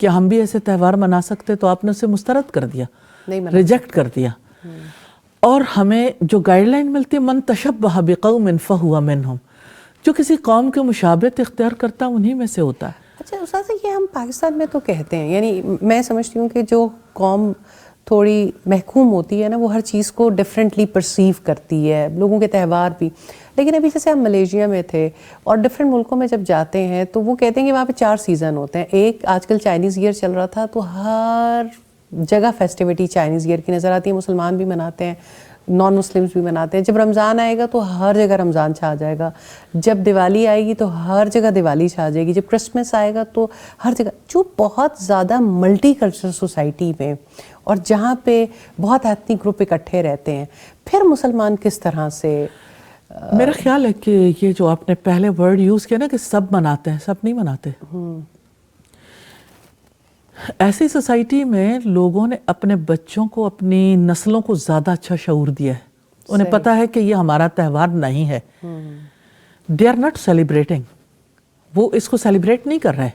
کیا ہم بھی ایسے تہوار منا سکتے؟ تو آپ نے اسے مسترد کر دیا، ریجیکٹ کر دیا. اور ہمیں جو گائیڈ لائن ملتی ہے، من تشبہ بقوم فہو منہم، جو کسی قوم کے مشابہت اختیار کرتا انہی میں سے ہوتا ہے. اچھا استاذ، یہ ہم پاکستان میں تو کہتے ہیں، یعنی میں سمجھتی ہوں کہ جو قوم تھوڑی محکوم ہوتی ہے نا، وہ ہر چیز کو ڈفرینٹلی پرسیو کرتی ہے، لوگوں کے تہوار بھی. لیکن ابھی جیسے ہم ملیشیا میں تھے اور ڈفرینٹ ملکوں میں جب جاتے ہیں تو وہ کہتے ہیں کہ وہاں پہ 4 سیزن ہوتے ہیں. ایک آج کل چائنیز ایئر چل رہا تھا، تو ہر جگہ فیسٹیوٹی چائنیز ایئر کی نظر آتی ہے. مسلمان بھی مناتے ہیں، نان مسلمز بھی مناتے ہیں. جب رمضان آئے گا تو ہر جگہ رمضان چھا جائے گا، جب دیوالی آئے گی تو ہر جگہ دیوالی چھا جائے گی، جب کرسمس آئے گا تو ہر جگہ. جو بہت زیادہ ملٹی کلچرل سوسائٹی میں اور جہاں پہ بہت ایتھنک گروپ اکٹھے رہتے ہیں، پھر مسلمان کس طرح سے؟ میرا خیال ہے کہ یہ جو آپ نے پہلے ورڈ یوز کیا نا کہ سب مناتے ہیں، سب نہیں مناتے. ایسی سوسائٹی میں لوگوں نے اپنے بچوں کو، اپنی نسلوں کو زیادہ اچھا شعور دیا ہے. انہیں پتا ہے کہ یہ ہمارا تہوار نہیں ہے. دے آر ناٹ سیلیبریٹنگ، وہ اس کو سیلیبریٹ نہیں کر رہے.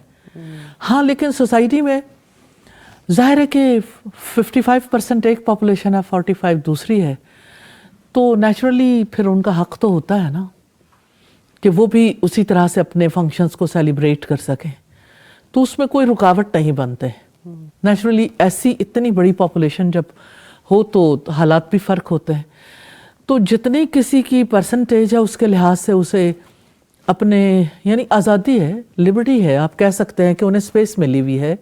ہاں لیکن سوسائٹی میں ظاہر ہے کہ 55% ایک پاپولیشن ہے، 45 دوسری ہے، تو نیچرلی پھر ان کا حق تو ہوتا ہے نا کہ وہ بھی اسی طرح سے اپنے فنکشنز کو سیلیبریٹ کر سکیں. تو اس میں کوئی رکاوٹ نہیں بنتے. نیچرلی ایسی اتنی بڑی پاپولیشن جب ہو تو حالات بھی فرق ہوتے ہیں. تو جتنی کسی کی پرسنٹیج ہے اس کے لحاظ سے اسے اپنے یعنی آزادی ہے, لبرٹی ہے, آپ کہہ سکتے ہیں کہ انہیں اسپیس ملی ہوئی ہے,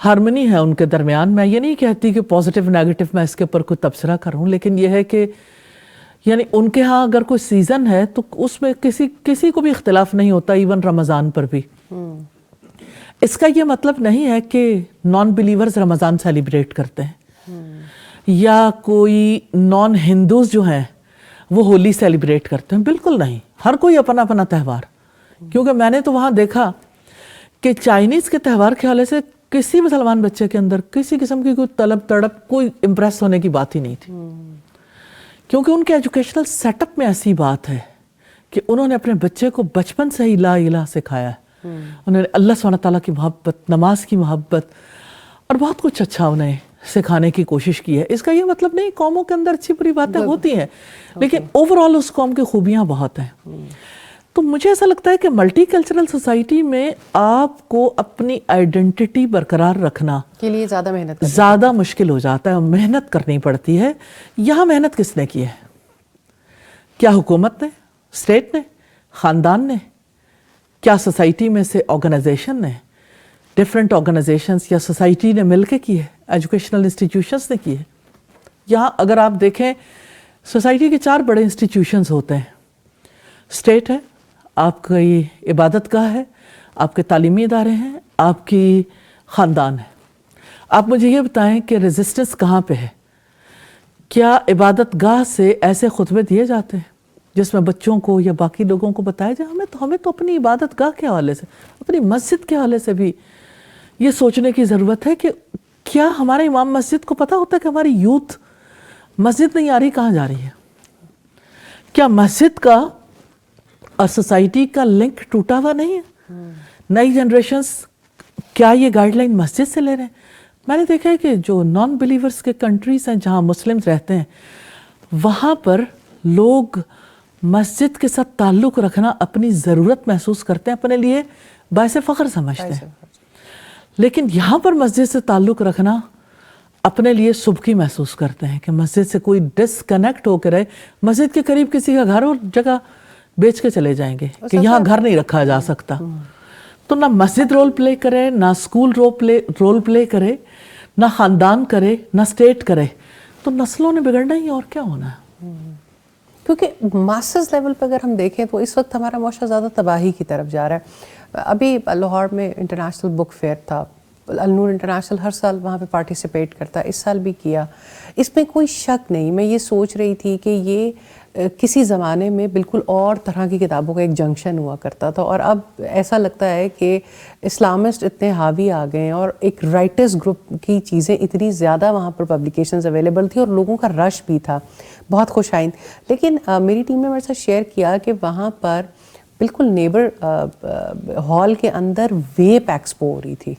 ہارمنی ہے ان کے درمیان. میں یہ نہیں کہتی کہ پازیٹیو نیگیٹو میں اس کے اوپر کوئی تبصرہ کروں, لیکن یہ ہے کہ یعنی ان کے ہاں اگر کوئی سیزن ہے تو اس میں کسی کو بھی اختلاف نہیں ہوتا, ایون رمضان پر بھی. اس کا یہ مطلب نہیں ہے کہ نان بلیورز رمضان سیلیبریٹ کرتے ہیں یا کوئی نان ہندوز جو ہیں وہ ہولی سیلیبریٹ کرتے ہیں, بالکل نہیں. ہر کوئی اپنا اپنا تہوار, کیونکہ میں نے تو وہاں دیکھا کہ چائنیز کے تہوار کے حوالے سے کسی مسلمان بچے کے اندر کسی قسم کی کوئی طلب تڑپ, کوئی امپریس ہونے کی بات ہی نہیں تھی, کیونکہ ان کے ایجوکیشنل سیٹ اپ میں ایسی بات ہے کہ انہوں نے اپنے بچے کو بچپن سے ہی لا الہ سکھایا ہے. انہوں نے اللہ سبحانہ تعالیٰ کی محبت, نماز کی محبت اور بہت کچھ اچھا انہیں سکھانے کی کوشش کی ہے. اس کا یہ مطلب نہیں, قوموں کے اندر اچھی بری باتیں ہوتی ہیں, لیکن اوور آل اس قوم کی خوبیاں بہت ہیں. تو مجھے ایسا لگتا ہے کہ ملٹی کلچرل سوسائٹی میں آپ کو اپنی آئیڈینٹی برقرار رکھنا کے لیے زیادہ مشکل ہو جاتا ہے, محنت کرنی پڑتی ہے. یہاں محنت کس نے کی ہے؟ کیا حکومت نے, اسٹیٹ نے, خاندان نے, کیا سوسائٹی میں سے آرگنائزیشن نے, ڈفرینٹ آرگنائزیشنز یا سوسائٹی نے مل کے کی ہے, ایجوکیشنل انسٹیٹیوشنز نے کی ہے. یہاں اگر آپ دیکھیں سوسائٹی کے 4 بڑے انسٹیٹیوشنز ہوتے ہیں. اسٹیٹ ہے, آپ کی عبادت گاہ ہے, آپ کے تعلیمی ادارے ہیں, آپ کی خاندان ہے. آپ مجھے یہ بتائیں کہ ریزسٹنس کہاں پہ ہے؟ کیا عبادت گاہ سے ایسے خطبے دیے جاتے ہیں جس میں بچوں کو یا باقی لوگوں کو بتایا جائے ہمیں تو اپنی عبادت گاہ کے حوالے سے, اپنی مسجد کے حوالے سے بھی یہ سوچنے کی ضرورت ہے کہ کیا ہمارے امام مسجد کو پتہ ہوتا ہے کہ ہماری یوتھ مسجد نہیں آ رہی, کہاں جا رہی ہے؟ کیا مسجد کا اور سوسائٹی کا لنک ٹوٹا ہوا نہیں ہے؟ نئی جنریشنز کیا یہ گائیڈ لائن مسجد سے لے رہے ہیں؟ میں نے دیکھا ہے کہ جو نان بلیورز کے کنٹریز ہیں جہاں مسلمز رہتے ہیں, وہاں پر لوگ مسجد کے ساتھ تعلق رکھنا اپنی ضرورت محسوس کرتے ہیں, اپنے لیے باعث فخر سمجھتے ہیں. لیکن یہاں پر مسجد سے تعلق رکھنا اپنے لیے سبکی محسوس کرتے ہیں کہ مسجد سے کوئی ڈسکنیکٹ ہو کے رہے. مسجد کے قریب کسی کا گھر اور جگہ بیچ کے چلے جائیں گے کہ یہاں گھر نہیں رکھا جا سکتا. تو نہ مسجد رول پلے کرے, نہ اسکول رول پلے کرے, نہ خاندان کرے, نہ اسٹیٹ کرے, تو نسلوں نے بگڑنا ہی اور کیا ہونا ہے. کیونکہ ماسٹرز لیول پہ اگر ہم دیکھیں تو اس وقت ہمارا معاشرہ زیادہ تباہی کی طرف جا رہا ہے. ابھی لاہور میں انٹرنیشنل بک فیئر تھا, النور انٹرنیشنل ہر سال وہاں پہ پارٹیسپیٹ کرتا ہے, اس سال بھی کیا. اس میں کوئی شک نہیں, میں یہ سوچ رہی تھی کہ یہ کسی زمانے میں بالکل اور طرح کی کتابوں کا ایک جنکشن ہوا کرتا تھا, اور اب ایسا لگتا ہے کہ اسلامسٹ اتنے حاوی آ گئے ہیں اور ایک رائٹرز گروپ کی چیزیں اتنی زیادہ وہاں پر پبلیکیشنز اویلیبل تھی اور لوگوں کا رش بھی تھا, بہت خوش آئند. لیکن میری ٹیم نے میرے ساتھ شیئر کیا کہ وہاں پر بالکل نیبر ہال کے اندر ویپ ایکسپو ہو رہی تھی,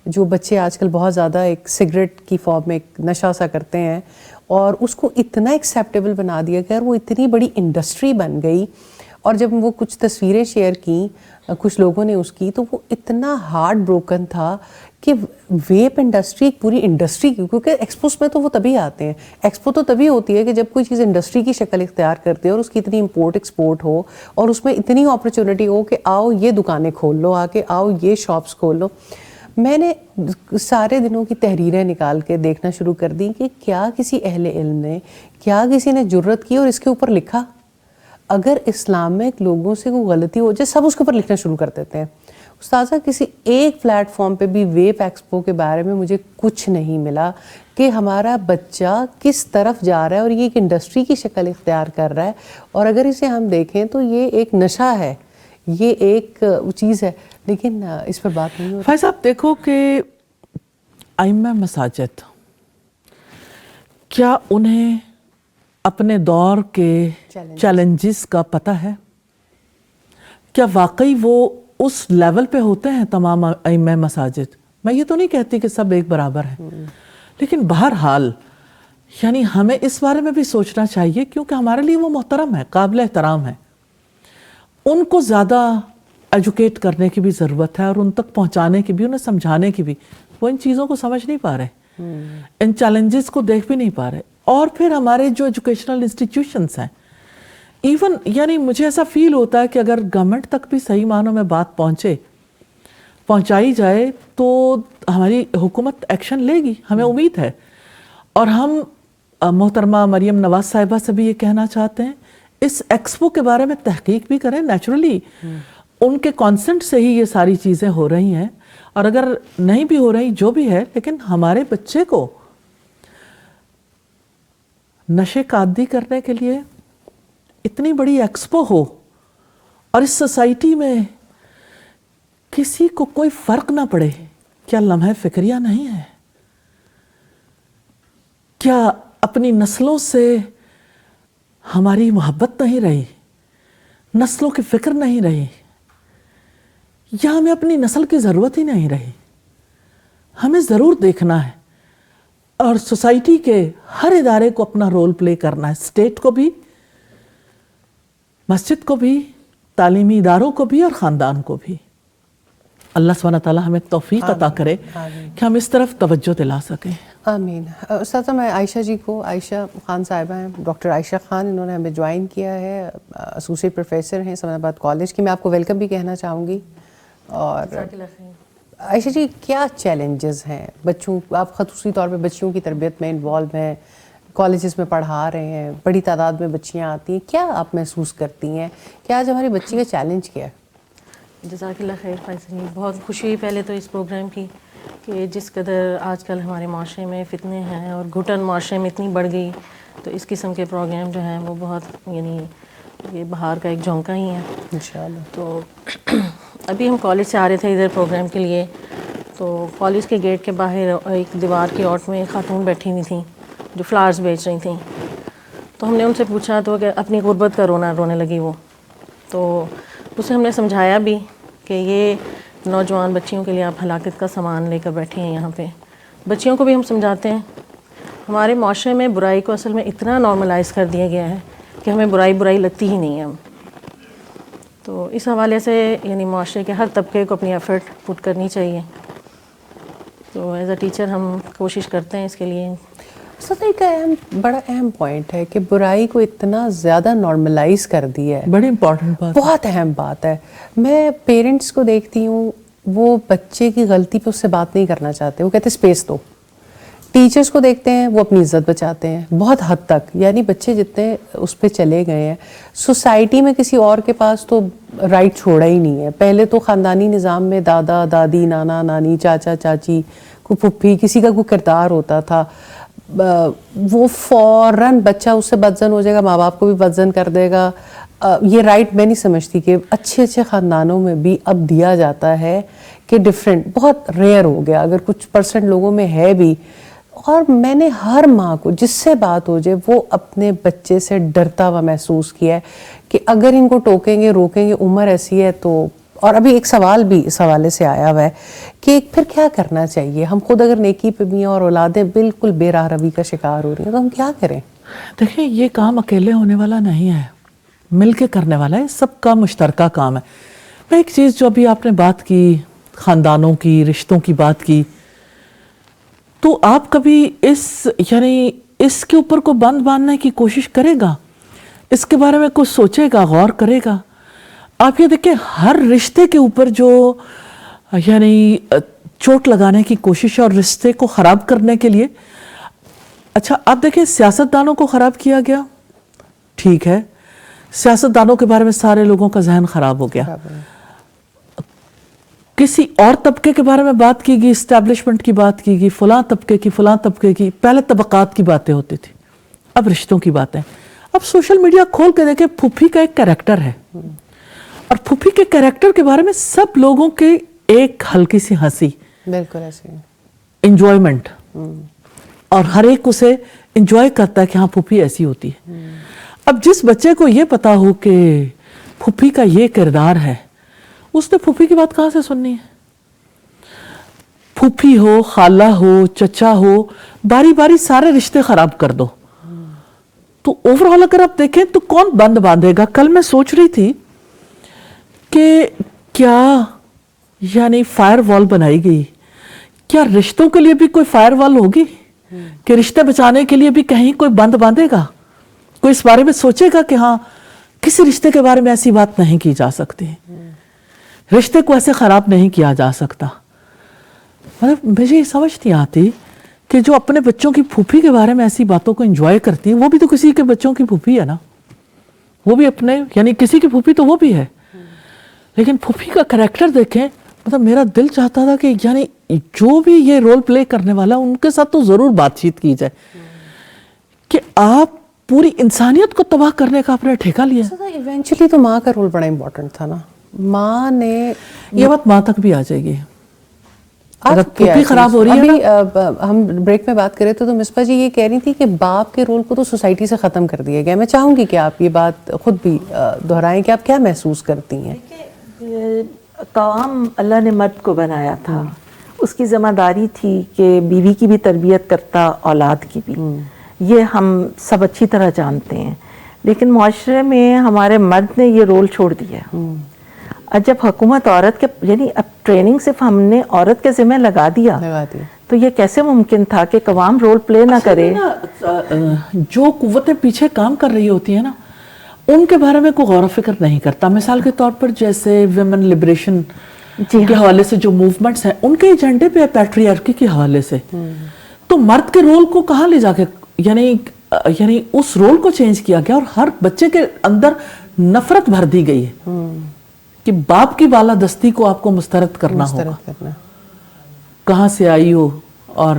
جو بچے آج کل بہت زیادہ ایک سگریٹ کی فارم میں ایک نشہ سا کرتے ہیں, اور اس کو اتنا ایکسیپٹیبل بنا دیا گیا اور وہ اتنی بڑی انڈسٹری بن گئی. اور جب وہ کچھ تصویریں شیئر کیں کچھ لوگوں نے اس کی, تو وہ اتنا ہارٹ بروکن تھا کہ ویپ انڈسٹری ایک پوری انڈسٹری کی, کیونکہ ایکسپوز میں تو وہ تبھی آتے ہیں, ایکسپو تو تبھی ہوتی ہے کہ جب کوئی چیز انڈسٹری کی شکل اختیار کرتی ہے اور اس کی اتنی امپورٹ ایکسپورٹ ہو اور اس میں اتنی اپرچونٹی ہو کہ آؤ یہ دکانیں کھول لو, آ کے آؤ یہ شاپس کھول لو. میں نے سارے دنوں کی تحریریں نکال کے دیکھنا شروع کر دی کہ کیا کسی اہل علم نے, کیا کسی نے جرت کی اور اس کے اوپر لکھا. اگر اسلامک لوگوں سے کوئی غلطی ہو جائے سب اس کے اوپر لکھنا شروع کر دیتے ہیں. استاذہ کسی ایک پلیٹ فارم پہ بھی ویپ ایکسپو کے بارے میں مجھے کچھ نہیں ملا کہ ہمارا بچہ کس طرف جا رہا ہے اور یہ ایک انڈسٹری کی شکل اختیار کر رہا ہے. اور اگر اسے ہم دیکھیں تو یہ ایک نشہ ہے, یہ ایک چیز ہے, لیکن اس پر بات نہیں ہوتی. فیض آپ دیکھو کہ ائمہ مساجد کیا انہیں اپنے دور کے چیلنجز کا پتہ ہے؟ کیا واقعی وہ اس لیول پہ ہوتے ہیں تمام ائمہ مساجد؟ میں یہ تو نہیں کہتی کہ سب ایک برابر ہیں, لیکن بہرحال یعنی ہمیں اس بارے میں بھی سوچنا چاہیے, کیونکہ ہمارے لیے وہ محترم ہے, قابل احترام ہے. ان کو زیادہ ایجوکیٹ کرنے کی بھی ضرورت ہے اور ان تک پہنچانے کی بھی, انہیں سمجھانے کی بھی. وہ ان چیزوں کو سمجھ نہیں پا رہے, ان چیلنجز کو دیکھ بھی نہیں پا رہے. اور پھر ہمارے جو ایجوکیشنل انسٹیٹیوشنس ہیں ایون یعنی مجھے ایسا فیل ہوتا ہے کہ اگر گورنمنٹ تک بھی صحیح معنوں میں بات پہنچائی جائے تو ہماری حکومت ایکشن لے گی، ہمیں امید ہے. اور ہم محترمہ مریم نواز صاحبہ سے بھی یہ کہنا چاہتے ہیں اس ایکسپو کے بارے میں تحقیق بھی کریں. نیچرلی ان کے کانسنٹ سے ہی یہ ساری چیزیں ہو رہی ہیں، اور اگر نہیں بھی ہو رہی جو بھی ہے، لیکن ہمارے بچے کو نشے کا عادی کرنے کے لیے اتنی بڑی ایکسپو ہو اور اس سوسائٹی میں کسی کو کوئی فرق نہ پڑے، کیا لمحہ فکریہ نہیں ہے؟ کیا اپنی نسلوں سے ہماری محبت نہیں رہی، نسلوں کی فکر نہیں رہی، یا ہمیں اپنی نسل کی ضرورت ہی نہیں رہی؟ ہمیں ضرور دیکھنا ہے اور سوسائٹی کے ہر ادارے کو اپنا رول پلے کرنا ہے، اسٹیٹ کو بھی، مسجد کو بھی، تعلیمی اداروں کو بھی، اور خاندان کو بھی. اللہ سبحانہ تعالیٰ ہمیں توفیق عطا کرے کہ ہم اس طرف توجہ دلا سکیں. آمین. استاذہ میں عائشہ جی کو، عائشہ خان صاحبہ ہیں، ڈاکٹر عائشہ خان، انہوں نے ہمیں جوائن کیا ہے، ایسوسیٹ پروفیسر ہیں اسلام آباد کالج کی. میں آپ کو ویلکم بھی کہنا چاہوں گی. اور عائشہ جی کیا چیلنجز ہیں بچوں، آپ خصوصی طور پہ بچیوں کی تربیت میں انوالو ہیں، کالجز میں پڑھا رہے ہیں، بڑی تعداد میں بچیاں آتی ہیں، کیا آپ محسوس کرتی ہیں کہ آج ہماری بچی کا چیلنج کیا ہے؟ جزاک اللہ خیر فائزہ جی. بہت خوشی ہوئی پہلے تو اس پروگرام کی کہ جس قدر آج کل ہمارے معاشرے میں فتنے ہیں اور گھٹن معاشرے میں اتنی بڑھ گئی، تو اس قسم کے پروگرام جو ہیں وہ بہت یعنی یہ بہار کا ایک جھونکا ہی ہے انشاءاللہ. تو ابھی ہم کالج سے آ رہے تھے ادھر پروگرام کے لیے، تو کالج کے گیٹ کے باہر ایک دیوار کی اوٹ میں ایک خاتون بیٹھی ہوئی تھیں جو فلاورز بیچ رہی تھیں. تو ہم نے ان سے پوچھا تو کہ اپنی غربت کا رونے لگی وہ. تو اسے ہم نے سمجھایا بھی کہ یہ نوجوان بچیوں کے لیے آپ ہلاکت کا سامان لے کر بیٹھے ہیں یہاں پہ. بچیوں کو بھی ہم سمجھاتے ہیں. ہمارے معاشرے میں برائی کو اصل میں اتنا نارملائز کر دیا گیا ہے کہ ہمیں برائی لگتی ہی نہیں ہے. تو اس حوالے سے یعنی معاشرے کے ہر طبقے کو اپنی ایفرٹ پٹ کرنی چاہیے. تو ایز اے ٹیچر ہم کوشش کرتے ہیں اس کے لیے. سر ایک بڑا اہم پوائنٹ ہے کہ برائی کو اتنا زیادہ نارملائز کر دیا ہے، بڑی امپورٹنٹ بات، بہت اہم بات ہے. میں پیرنٹس کو دیکھتی ہوں وہ بچے کی غلطی پہ اس سے بات نہیں کرنا چاہتے، وہ کہتے ہیں اسپیس دو. ٹیچرس کو دیکھتے ہیں وہ اپنی عزت بچاتے ہیں بہت حد تک، یعنی بچے جتنے اس پہ چلے گئے ہیں. سوسائٹی میں کسی اور کے پاس تو رائٹ چھوڑا ہی نہیں ہے. پہلے تو خاندانی نظام میں دادا دادی، نانا نانی، چاچا چاچی، کوئی پھپھی، کسی کا کوئی کردار ہوتا تھا. وہ فوراً بچہ اس سے بدزن ہو جائے گا، ماں باپ کو بھی بدزن کر دے گا. یہ رائٹ میں نہیں سمجھتی کہ اچھے خاندانوں میں بھی اب دیا جاتا ہے کہ ڈفرینٹ، بہت ریئر ہو گیا اگر کچھ پرسنٹ لوگوں میں ہے بھی. اور میں نے ہر ماں کو جس سے بات ہو جائے وہ اپنے بچے سے ڈرتا ہوا محسوس کیا ہے کہ اگر ان کو ٹوکیں گے روکیں گے، عمر ایسی ہے تو. اور ابھی ایک سوال بھی اس حوالے سے آیا ہوا ہے کہ پھر کیا کرنا چاہیے؟ ہم خود اگر نیکی پہ بھی ہیں اور اولادیں بالکل بے راہ روی کا شکار ہو رہی ہیں تو ہم کیا کریں؟ دیکھیں یہ کام اکیلے ہونے والا نہیں ہے، مل کے کرنے والا ہے، سب کا مشترکہ کام ہے. میں ایک چیز جو ابھی آپ نے بات کی، خاندانوں کی، رشتوں کی بات کی، تو آپ کبھی یعنی اس کے اوپر کو بند باندھنے کی کوشش کرے گا؟ اس کے بارے میں کچھ سوچے گا، غور کرے گا؟ آپ یہ دیکھیں ہر رشتے کے اوپر جو یعنی چوٹ لگانے کی کوشش ہے اور رشتے کو خراب کرنے کے لیے. اچھا آپ دیکھیں سیاستدانوں کو خراب کیا گیا، ٹھیک ہے، سیاستدانوں کے بارے میں سارے لوگوں کا ذہن خراب ہو گیا. کسی اور طبقے کے بارے میں بات کی گئی، اسٹیبلشمنٹ کی بات کی گئی، فلاں طبقے کی. پہلے طبقات کی باتیں ہوتی تھی، اب رشتوں کی باتیں. اب سوشل میڈیا کھول کے دیکھیں، پھوپھی کا ایک کریکٹر ہے، اور پھوپھی کے کریکٹر کے بارے میں سب لوگوں کے ایک ہلکی سی ہنسی، بالکل ایسے انجوائمنٹ، اور ہر ایک اسے انجوائے کرتا ہے کہ ہاں پھوپھی ایسی ہوتی ہے. اب جس بچے کو یہ پتا ہو کہ پھوپھی کا یہ کردار ہے، اس نے پھوپھی کی بات کہاں سے سننی ہے؟ پھوپھی ہو، خالہ ہو، چچا ہو، باری باری سارے رشتے خراب کر دو. تو اوور آل اگر آپ دیکھیں تو کون بند باندھے گا؟ کل میں سوچ رہی تھی کہ کیا یعنی فائر وال بنائی گئی، کیا رشتوں کے لیے بھی کوئی فائر وال ہوگی؟ کہ رشتے بچانے کے لیے بھی کہیں کوئی بند باندھے گا, کوئی اس بارے میں سوچے گا کہ ہاں کسی رشتے کے بارے میں ایسی بات نہیں کی جا سکتی, رشتے کو ایسے خراب نہیں کیا جا سکتا. مطلب مجھے یہ سمجھ نہیں آتی کہ جو اپنے بچوں کی پھوپھی کے بارے میں ایسی باتوں کو انجوائے کرتی ہیں, وہ بھی تو کسی کے بچوں کی پھوپھی ہے نا, وہ بھی اپنے یعنی کسی کی پھوپھی تو وہ بھی ہے, لیکن پھوپھی کا کریکٹر دیکھیں. مطلب میرا دل چاہتا تھا کہ یعنی جو بھی یہ رول پلے کرنے والا ان کے ساتھ تو ضرور بات چیت کی جائے کہ آپ پوری انسانیت کو تباہ کرنے کا اپنا ٹھیکہ لیا. ایونچولی تو ماں کا رول بڑا امپورٹنٹ تھا نا, ماں نے یہ بات ماں تک بھی آ جائے گی. آج اگر پھوپھی خراب ہو رہی ہے ابھی ہم بریک میں بات کرے تھے تو مصباح جی یہ کہہ رہی تھی کہ باپ کے رول کو تو سوسائٹی سے ختم کر دیا گیا. میں چاہوں گی کہ آپ یہ بات خود بھی دہرائیں کہ آپ کیا محسوس کرتی ہیں. قوام اللہ نے مرد کو بنایا تھا, اس کی ذمہ داری تھی کہ بیوی کی بھی تربیت کرتا, اولاد کی بھی, یہ ہم سب اچھی طرح جانتے ہیں. لیکن معاشرے میں ہمارے مرد نے یہ رول چھوڑ دیا. اور جب حکومت عورت کے یعنی اب ٹریننگ صرف ہم نے عورت کے ذمہ لگا دیا تو یہ کیسے ممکن تھا کہ قوام رول پلے نہ کرے. جو قوتیں پیچھے کام کر رہی ہوتی ہیں نا ان کے بارے میں کوئی غور و فکر نہیں کرتا. مثال کے طور پر جیسے ویمن لبریشن کے حوالے سے جو موومنٹس ہیں ان کے ایجنڈے پہ پیٹریارکی کے حوالے سے, تو مرد کے رول کو کہاں لے جا کے یعنی اس رول کو چینج کیا گیا اور ہر بچے کے اندر نفرت بھر دی گئی ہے کہ باپ کی بالادستی کو آپ کو مسترد کرنا ہوگا. کہاں سے آئی ہو اور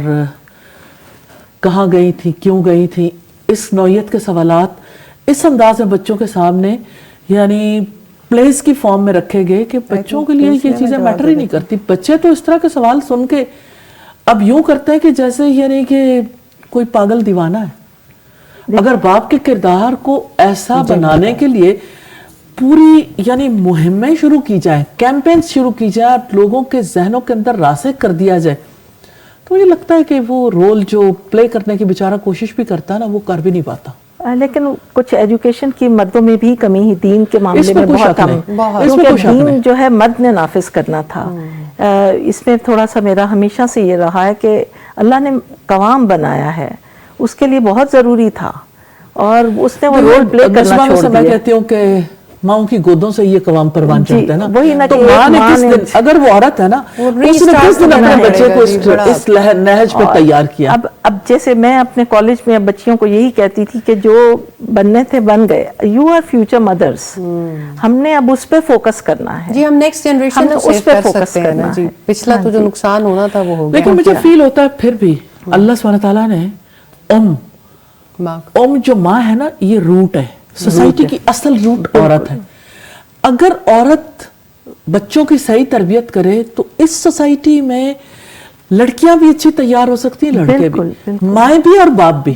کہاں گئی تھی, کیوں گئی تھی, اس نوعیت کے سوالات اس انداز میں بچوں کے سامنے یعنی پلیز کی فارم میں رکھے گئے کہ بچوں کے لیے یہ چیزیں میٹر ہی نہیں کرتی. بچے تو اس طرح کے سوال سن کے اب یوں کرتے ہیں کہ جیسے یعنی کہ کوئی پاگل دیوانہ ہے. اگر باپ کے کردار کو ایسا بنانے کے لیے پوری یعنی مہمیں شروع کی جائیں, کیمپینز شروع کی جائیں, لوگوں کے ذہنوں کے اندر راسخ کر دیا جائے, تو مجھے لگتا ہے کہ وہ رول جو پلے کرنے کی بیچارہ کوشش بھی کرتا ہے نا وہ کر بھی نہیں پاتا. لیکن کچھ ایجوکیشن کی مردوں میں بھی کمی ہی, دین کے معاملے میں بہت کم, کیونکہ دین جو ہے مرد نے نافذ کرنا تھا. اس میں تھوڑا سا میرا ہمیشہ سے یہ رہا ہے کہ اللہ نے قوام بنایا ہے, اس کے لیے بہت ضروری تھا اور اس نے وہ رول پلے کرنا چھوڑ دیا. میں کہتی ہوں کہ ماؤں کی گودوں سے یہ قوام پروان چڑھتا ہے نا, وہی نا تو ماں نے کس دن, اگر وہ عورت ہے نا اس نے کس دن اپنے بچے کو اس نہج پہ تیار کیا. اب جیسے میں اپنے کالج میں بچیوں کو یہی کہتی تھی کہ جو بننے تھے بن گئے, یو آر فیوچر مدرس, ہم نے اب اس پہ فوکس کرنا ہے. جی ہم نیکسٹ جنریشن اس پہ فوکس کرنا ہے. پچھلا تو جو نقصان ہونا تھا وہ ہو گیا. لیکن مجھے فیل ہوتا ہے پھر بھی اللہ سبحانہ تعالیٰ نے جو ماں ہے نا یہ روٹ ہے, سوسائٹی کی اصل روٹ عورت ہے. اگر عورت بچوں کی صحیح تربیت کرے تو اس سوسائٹی میں لڑکیاں بھی اچھی تیار ہو سکتی ہیں, لڑکے بھی, مائیں بھی اور باپ بھی.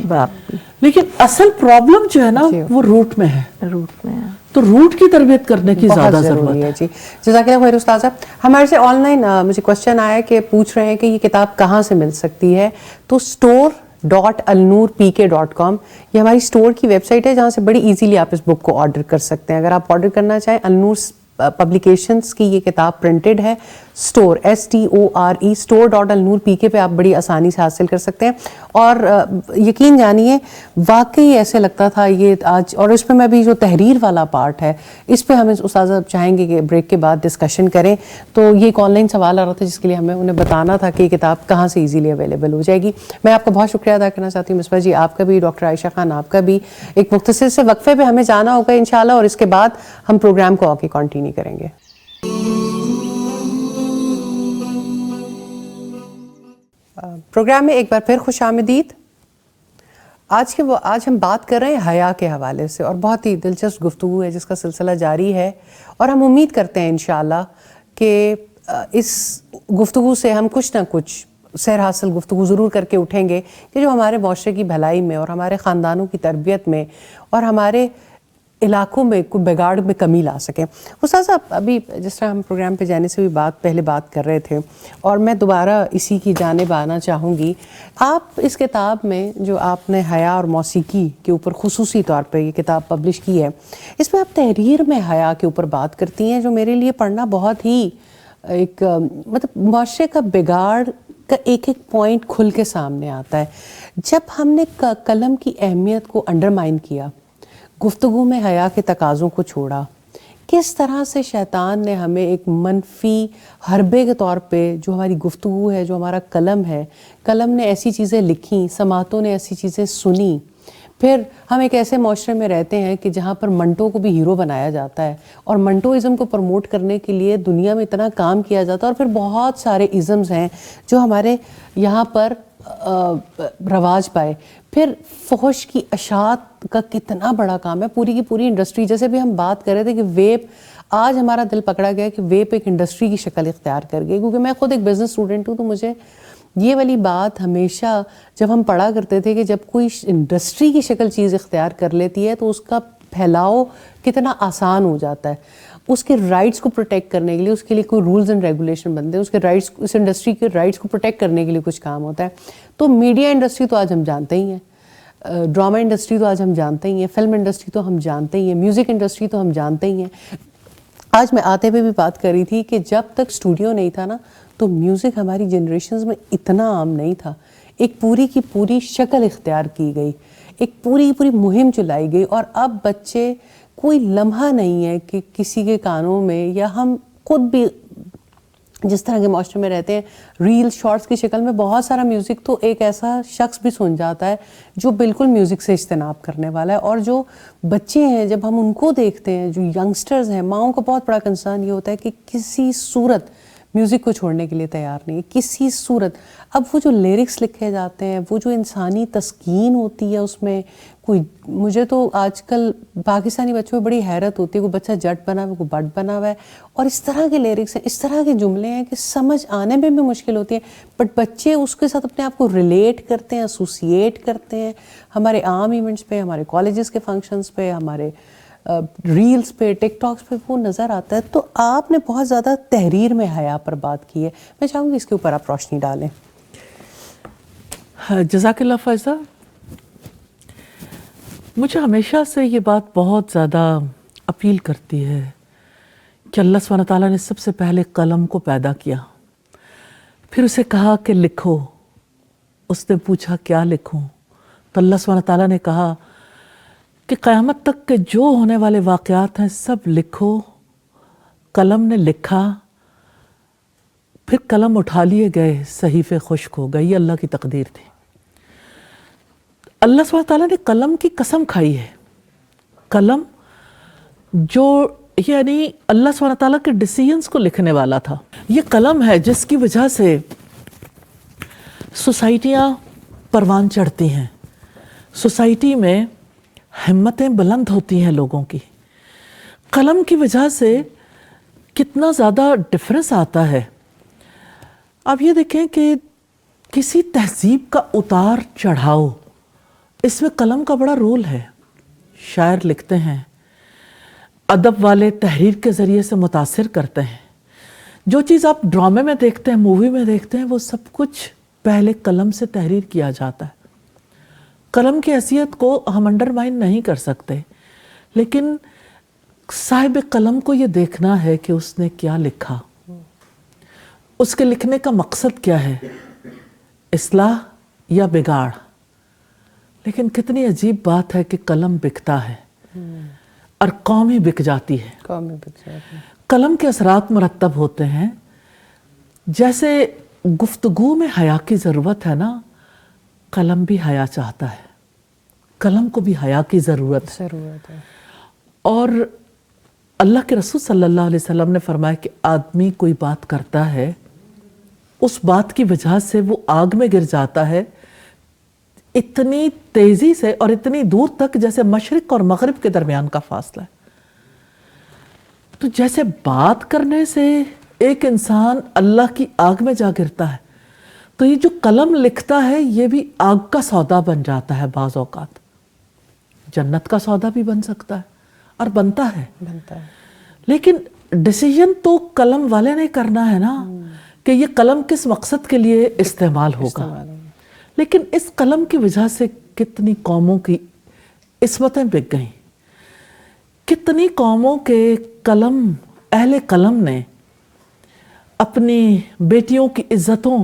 لیکن اصل پرابلم جو ہے نا وہ روٹ میں ہے, تو روٹ کی تربیت کرنے کی زیادہ ضرورت ہے. جی جزاک اللہ خیر استاذہ. ہمارے سے آن لائن مجھے کوشچن آیا کہ پوچھ رہے ہیں کہ یہ کتاب کہاں سے مل سکتی ہے, تو store.alnoorpk.com یہ ہماری اسٹور کی ویب سائٹ ہے جہاں سے بڑی ایزیلی آپ اس بک کو آرڈر کر سکتے ہیں. اگر آپ آرڈر کرنا چاہیں, النور پبلیکیشنز کی یہ کتاب پرنٹڈ ہے, اسٹور STORE store.alnoorpk پہ آپ بڑی آسانی سے حاصل کر سکتے ہیں. اور یقین جانیے واقعی ایسے لگتا تھا یہ آج, اور اس پہ میں بھی جو تحریر والا پارٹ ہے اس پہ ہم استاذہ چاہیں گے کہ بریک کے بعد ڈسکشن کریں. تو یہ ایک آن لائن سوال آ رہا تھا جس کے لیے ہمیں انہیں بتانا تھا کہ یہ کتاب کہاں سے ایزیلی اویلیبل ہو جائے گی. میں آپ کا بہت شکریہ ادا کرنا چاہتی ہوں مصباح جی, آپ کا بھی, ڈاکٹر عائشہ خان آپ کا بھی. ایک مختصر سے وقفے پہ ہمیں جانا ہوگا انشاءاللہ اور اس کے بعد ہم پروگرام کو آگے کنٹینیو کریں گے. پروگرام میں ایک بار پھر خوش آمدید. آج ہم بات کر رہے ہیں حیا کے حوالے سے, اور بہت ہی دلچسپ گفتگو ہے جس کا سلسلہ جاری ہے, اور ہم امید کرتے ہیں انشاءاللہ کہ اس گفتگو سے ہم کچھ نہ کچھ سیر حاصل گفتگو ضرور کر کے اٹھیں گے کہ جو ہمارے معاشرے کی بھلائی میں اور ہمارے خاندانوں کی تربیت میں اور ہمارے علاقوں میں کوئی بگاڑ میں کمی لا سکیں. استاذہ ابھی جس طرح ہم پروگرام پہ جانے سے بھی پہلے بات کر رہے تھے, اور میں دوبارہ اسی کی جانب آنا چاہوں گی. آپ اس کتاب میں جو آپ نے حیا اور موسیقی کے اوپر خصوصی طور پہ یہ کتاب پبلش کی ہے, اس میں آپ تحریر میں حیا کے اوپر بات کرتی ہیں جو میرے لیے پڑھنا بہت ہی ایک مطلب معاشرے کا بگاڑ کا ایک ایک پوائنٹ کھل کے سامنے آتا ہے. جب ہم نے قلم کی اہمیت کو انڈرمائن کیا, گفتگو میں حیا کے تقاضوں کو چھوڑا, کس طرح سے شیطان نے ہمیں ایک منفی حربے کے طور پہ جو ہماری گفتگو ہے, جو ہمارا قلم ہے, قلم نے ایسی چیزیں لکھیں, سماعتوں نے ایسی چیزیں سنی. پھر ہم ایک ایسے معاشرے میں رہتے ہیں کہ جہاں پر منٹو کو بھی ہیرو بنایا جاتا ہے, اور منٹوازم کو پروموٹ کرنے کے لیے دنیا میں اتنا کام کیا جاتا ہے, اور پھر بہت سارے ازمز ہیں جو ہمارے یہاں پر رواج پائے. پھر فحش کی اشاعت کا کتنا بڑا کام ہے, پوری کی پوری انڈسٹری. جیسے بھی ہم بات کر رہے تھے کہ ویپ, آج ہمارا دل پکڑا گیا کہ ویپ ایک انڈسٹری کی شکل اختیار کر گئی, کیونکہ میں خود ایک بزنس اسٹوڈنٹ ہوں, تو مجھے یہ والی بات ہمیشہ جب ہم پڑھا کرتے تھے کہ جب کوئی انڈسٹری کی شکل چیز اختیار کر لیتی ہے تو اس کا پھیلاؤ کتنا آسان ہو جاتا ہے. اس کے رائٹس کو پروٹیکٹ کرنے کے لیے اس کے لیے کوئی رولز اینڈ ریگولیشن بنتے ہیں, اس کے رائٹس, اس انڈسٹری کے رائٹس کو پروٹیکٹ کرنے کے لیے کچھ کام ہوتا ہے. تو میڈیا انڈسٹری تو آج ہم جانتے ہی ہیں, ڈرامہ انڈسٹری تو آج ہم جانتے ہی ہیں, فلم انڈسٹری تو ہم جانتے ہی ہیں, میوزک انڈسٹری تو ہم جانتے ہی ہیں. آج میں آتے ہوئے بھی بات کر رہی تھی کہ جب تک اسٹوڈیو نہیں تھا نا, تو میوزک ہماری جنریشنز میں اتنا عام نہیں تھا. ایک پوری کی پوری شکل اختیار کی گئی, ایک پوری کی پوری مہم چلائی گئی, اور اب بچے, کوئی لمحہ نہیں ہے کہ کسی کے کانوں میں, یا ہم خود بھی جس طرح کے معاشرے میں رہتے ہیں, ریل شارٹس کی شکل میں بہت سارا میوزک تو ایک ایسا شخص بھی سن جاتا ہے جو بالکل میوزک سے اجتناب کرنے والا ہے. اور جو بچے ہیں جب ہم ان کو دیکھتے ہیں, جو ینگسٹرز ہیں, ماؤں کا بہت بڑا کنسرن یہ ہوتا ہے کہ کسی صورت میوزک کو چھوڑنے کے لیے تیار نہیں ہے, کسی صورت. اب وہ جو لیرکس لکھے جاتے ہیں, وہ جو انسانی تسکین ہوتی ہے اس میں, کوئی, مجھے تو آج کل پاکستانی بچوں میں بڑی حیرت ہوتی ہے, کوئی بچہ جٹ بنا ہوا ہے, کوئی بٹ بنا ہوا ہے, اور اس طرح کے لیرکس ہیں, اس طرح کے جملے ہیں کہ سمجھ آنے میں بھی مشکل ہوتی ہے, بٹ بچے اس کے ساتھ اپنے آپ کو ریلیٹ کرتے ہیں, ایسوسیٹ کرتے ہیں. ہمارے عام ایونٹس پہ, ہمارے کالجز کے فنکشنز پہ, ہمارے ریلز پہ, ٹک ٹاکس پہ وہ نظر آتا ہے. تو آپ نے بہت زیادہ تحریر میں حیا پر بات کی ہے, میں چاہوں گی اس کے اوپر آپ روشنی ڈالیں. جزاک اللہ فائزہ. مجھے ہمیشہ سے یہ بات بہت زیادہ اپیل کرتی ہے کہ اللہ سبحانہ تعالیٰ نے سب سے پہلے قلم کو پیدا کیا, پھر اسے کہا کہ لکھو. اس نے پوچھا کیا لکھوں, تو اللہ سبحانہ تعالیٰ نے کہا کہ قیامت تک کے جو ہونے والے واقعات ہیں سب لکھو. قلم نے لکھا, پھر قلم اٹھا لیے گئے, صحیفے خشک ہو گئے. یہ اللہ کی تقدیر تھی. اللہ سبحانہ تعالیٰ نے قلم کی قسم کھائی ہے. قلم جو یعنی اللہ سبحانہ تعالیٰ کے ڈیسیژنز کو لکھنے والا تھا, یہ قلم ہے جس کی وجہ سے سوسائٹیاں پروان چڑھتی ہیں, سوسائٹی میں ہمتیں بلند ہوتی ہیں لوگوں کی. قلم کی وجہ سے کتنا زیادہ ڈفرینس آتا ہے. آپ یہ دیکھیں کہ کسی تہذیب کا اتار چڑھاؤ, اس میں قلم کا بڑا رول ہے. شاعر لکھتے ہیں, ادب والے تحریر کے ذریعے سے متاثر کرتے ہیں. جو چیز آپ ڈرامے میں دیکھتے ہیں, مووی میں دیکھتے ہیں, وہ سب کچھ پہلے قلم سے تحریر کیا جاتا ہے. قلم کی حیثیت کو ہم انڈرمائن نہیں کر سکتے, لیکن صاحب قلم کو یہ دیکھنا ہے کہ اس نے کیا لکھا, اس کے لکھنے کا مقصد کیا ہے, اصلاح یا بگاڑ. لیکن کتنی عجیب بات ہے کہ قلم بکتا ہے اور قومی بک جاتی ہے. قلم کے اثرات مرتب ہوتے ہیں. جیسے گفتگو میں حیا کی ضرورت ہے نا, قلم بھی حیا چاہتا ہے, قلم کو بھی حیا کی ضرورت ہے. اور اللہ کے رسول صلی اللہ علیہ وسلم نے فرمایا کہ آدمی کوئی بات کرتا ہے, اس بات کی وجہ سے وہ آگ میں گر جاتا ہے اتنی تیزی سے اور اتنی دور تک جیسے مشرق اور مغرب کے درمیان کا فاصلہ ہے. تو جیسے بات کرنے سے ایک انسان اللہ کی آگ میں جا گرتا ہے, تو یہ جو قلم لکھتا ہے یہ بھی آگ کا سودا بن جاتا ہے. بعض اوقات جنت کا سودا بھی بن سکتا ہے اور بنتا ہے. لیکن ڈیسیژن تو قلم والے نے کرنا ہے نا کہ یہ قلم کس مقصد کے لیے استعمال ہوگا. لیکن اس قلم کی وجہ سے کتنی قوموں کی عصمتیں بک گئیں, کتنی قوموں کے قلم, اہل قلم نے اپنی بیٹیوں کی عزتوں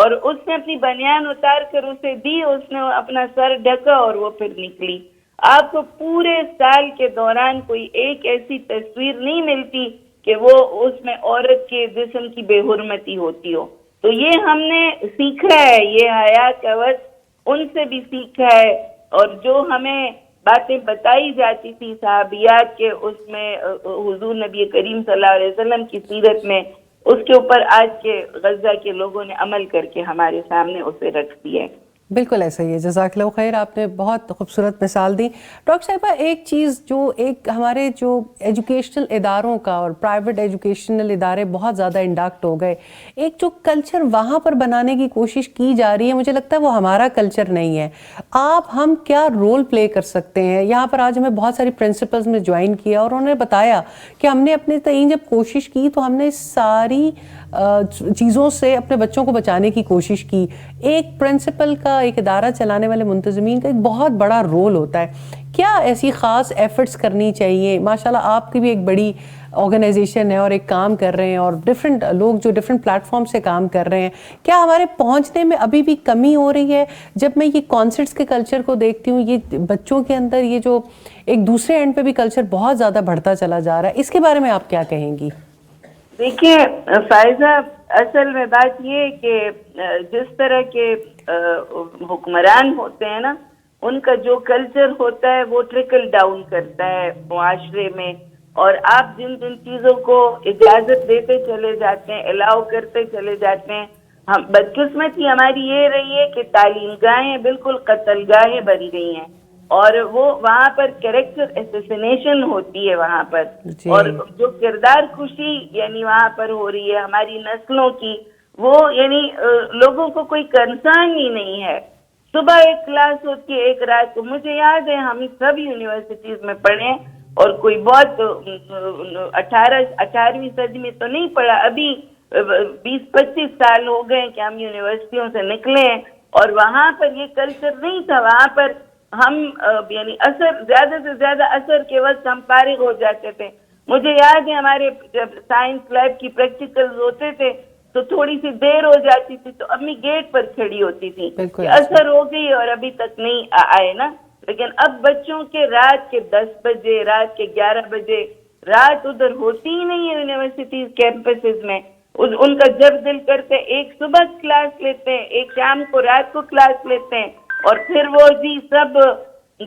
اور اس نے اپنی بنیان اتار کر اسے دی, اس نے اپنا سر ڈھکا اور وہ پھر نکلی. آپ کو پورے سال کے دوران کوئی ایک ایسی تصویر نہیں ملتی کہ وہ اس میں عورت کے جسم کی بے حرمتی ہوتی ہو. تو یہ ہم نے سیکھا ہے, یہ حیا کا وقت ان سے بھی سیکھا ہے. اور جو ہمیں باتیں بتائی جاتی تھی صحابیات کے اس میں حضور نبی کریم صلی اللہ علیہ وسلم کی سیرت میں, اس کے اوپر آج کے غزہ کے لوگوں نے عمل کر کے ہمارے سامنے اسے رکھ دیا ہے. بالکل ایسا ہی ہے. جزاک اللہ خیر, آپ نے بہت خوبصورت مثال دی. ڈاکٹر صاحبہ, ایک چیز جو ایک ہمارے جو ایجوکیشنل اداروں کا اور پرائیویٹ ایجوکیشنل ادارے بہت زیادہ انڈکٹ ہو گئے, ایک جو کلچر وہاں پر بنانے کی کوشش کی جا رہی ہے, مجھے لگتا ہے وہ ہمارا کلچر نہیں ہے. ہم کیا رول پلے کر سکتے ہیں؟ یہاں پر آج ہمیں بہت ساری پرنسپلز میں جوائن کیا اور انہوں نے بتایا کہ ہم نے اپنے تئیں جب کوشش کی تو ہم نے ساری چیزوں سے اپنے بچوں کو بچانے کی کوشش کی. ایک پرنسپل کا, ایک ادارہ چلانے والے منتظمین کا ایک بہت بڑا رول ہوتا ہے. کیا ایسی خاص ایفرٹس کرنی چاہیے؟ ماشاءاللہ آپ کی بھی ایک بڑی آرگنائزیشن ہے اور ایک کام کر رہے ہیں, اور ڈفرینٹ لوگ جو ڈفرینٹ پلیٹ فارم سے کام کر رہے ہیں. کیا ہمارے پہنچنے میں ابھی بھی کمی ہو رہی ہے؟ جب میں یہ کانسرٹس کے کلچر کو دیکھتی ہوں, یہ بچوں کے اندر یہ جو ایک دوسرے اینڈ پہ بھی کلچر بہت زیادہ بڑھتا چلا جا رہا ہے, اس کے بارے میں آپ کیا کہیں گی؟ دیکھیے فائزہ, اصل میں بات یہ ہے کہ جس طرح کے حکمران ہوتے ہیں نا, ان کا جو کلچر ہوتا ہے وہ ٹرکل ڈاؤن کرتا ہے معاشرے میں. اور آپ جن جن چیزوں کو اجازت دیتے چلے جاتے ہیں, الاؤ کرتے چلے جاتے ہیں, ہم بدقسمتی ہماری یہ رہی ہے کہ تعلیم گاہیں بالکل قتل گاہیں بن گئی ہیں, اور وہ وہاں پر کریکٹر اسیسینیشن ہوتی ہے وہاں پر, اور جو کردار کشی یعنی وہاں پر ہو رہی ہے ہماری نسلوں کی, وہ یعنی لوگوں کو کوئی کنسرن ہی نہیں ہے. صبح ایک کلاس ہوتی ہے, ایک رات کو. مجھے یاد ہے ہم سب یونیورسٹیز میں پڑھے, اور کوئی بہت 18ویں صدی میں تو نہیں پڑھا, ابھی 20-25 سال ہو گئے کہ ہم یونیورسٹیوں سے نکلے ہیں, اور وہاں پر یہ کلچر نہیں تھا. وہاں پر ہم یعنی زیادہ سے زیادہ اثر کے وقت ہم فارغ ہو جاتے تھے. مجھے یاد ہے ہمارے جب سائنس لیب کی پریکٹیکلز ہوتے تھے تو تھوڑی سی دیر ہو جاتی تھی تو امی گیٹ پر کھڑی ہوتی تھی کہ اثر ہو گئی اور ابھی تک نہیں آئے نا. لیکن اب بچوں کے رات کے 10 بجے, رات کے 11 بجے, رات ادھر ہوتی ہی نہیں ہے یونیورسٹیز کیمپسز میں. ان کا جب دل کرتے ایک صبح کلاس لیتے ہیں, ایک شام کو رات کو کلاس لیتے ہیں, اور پھر وہ جی سب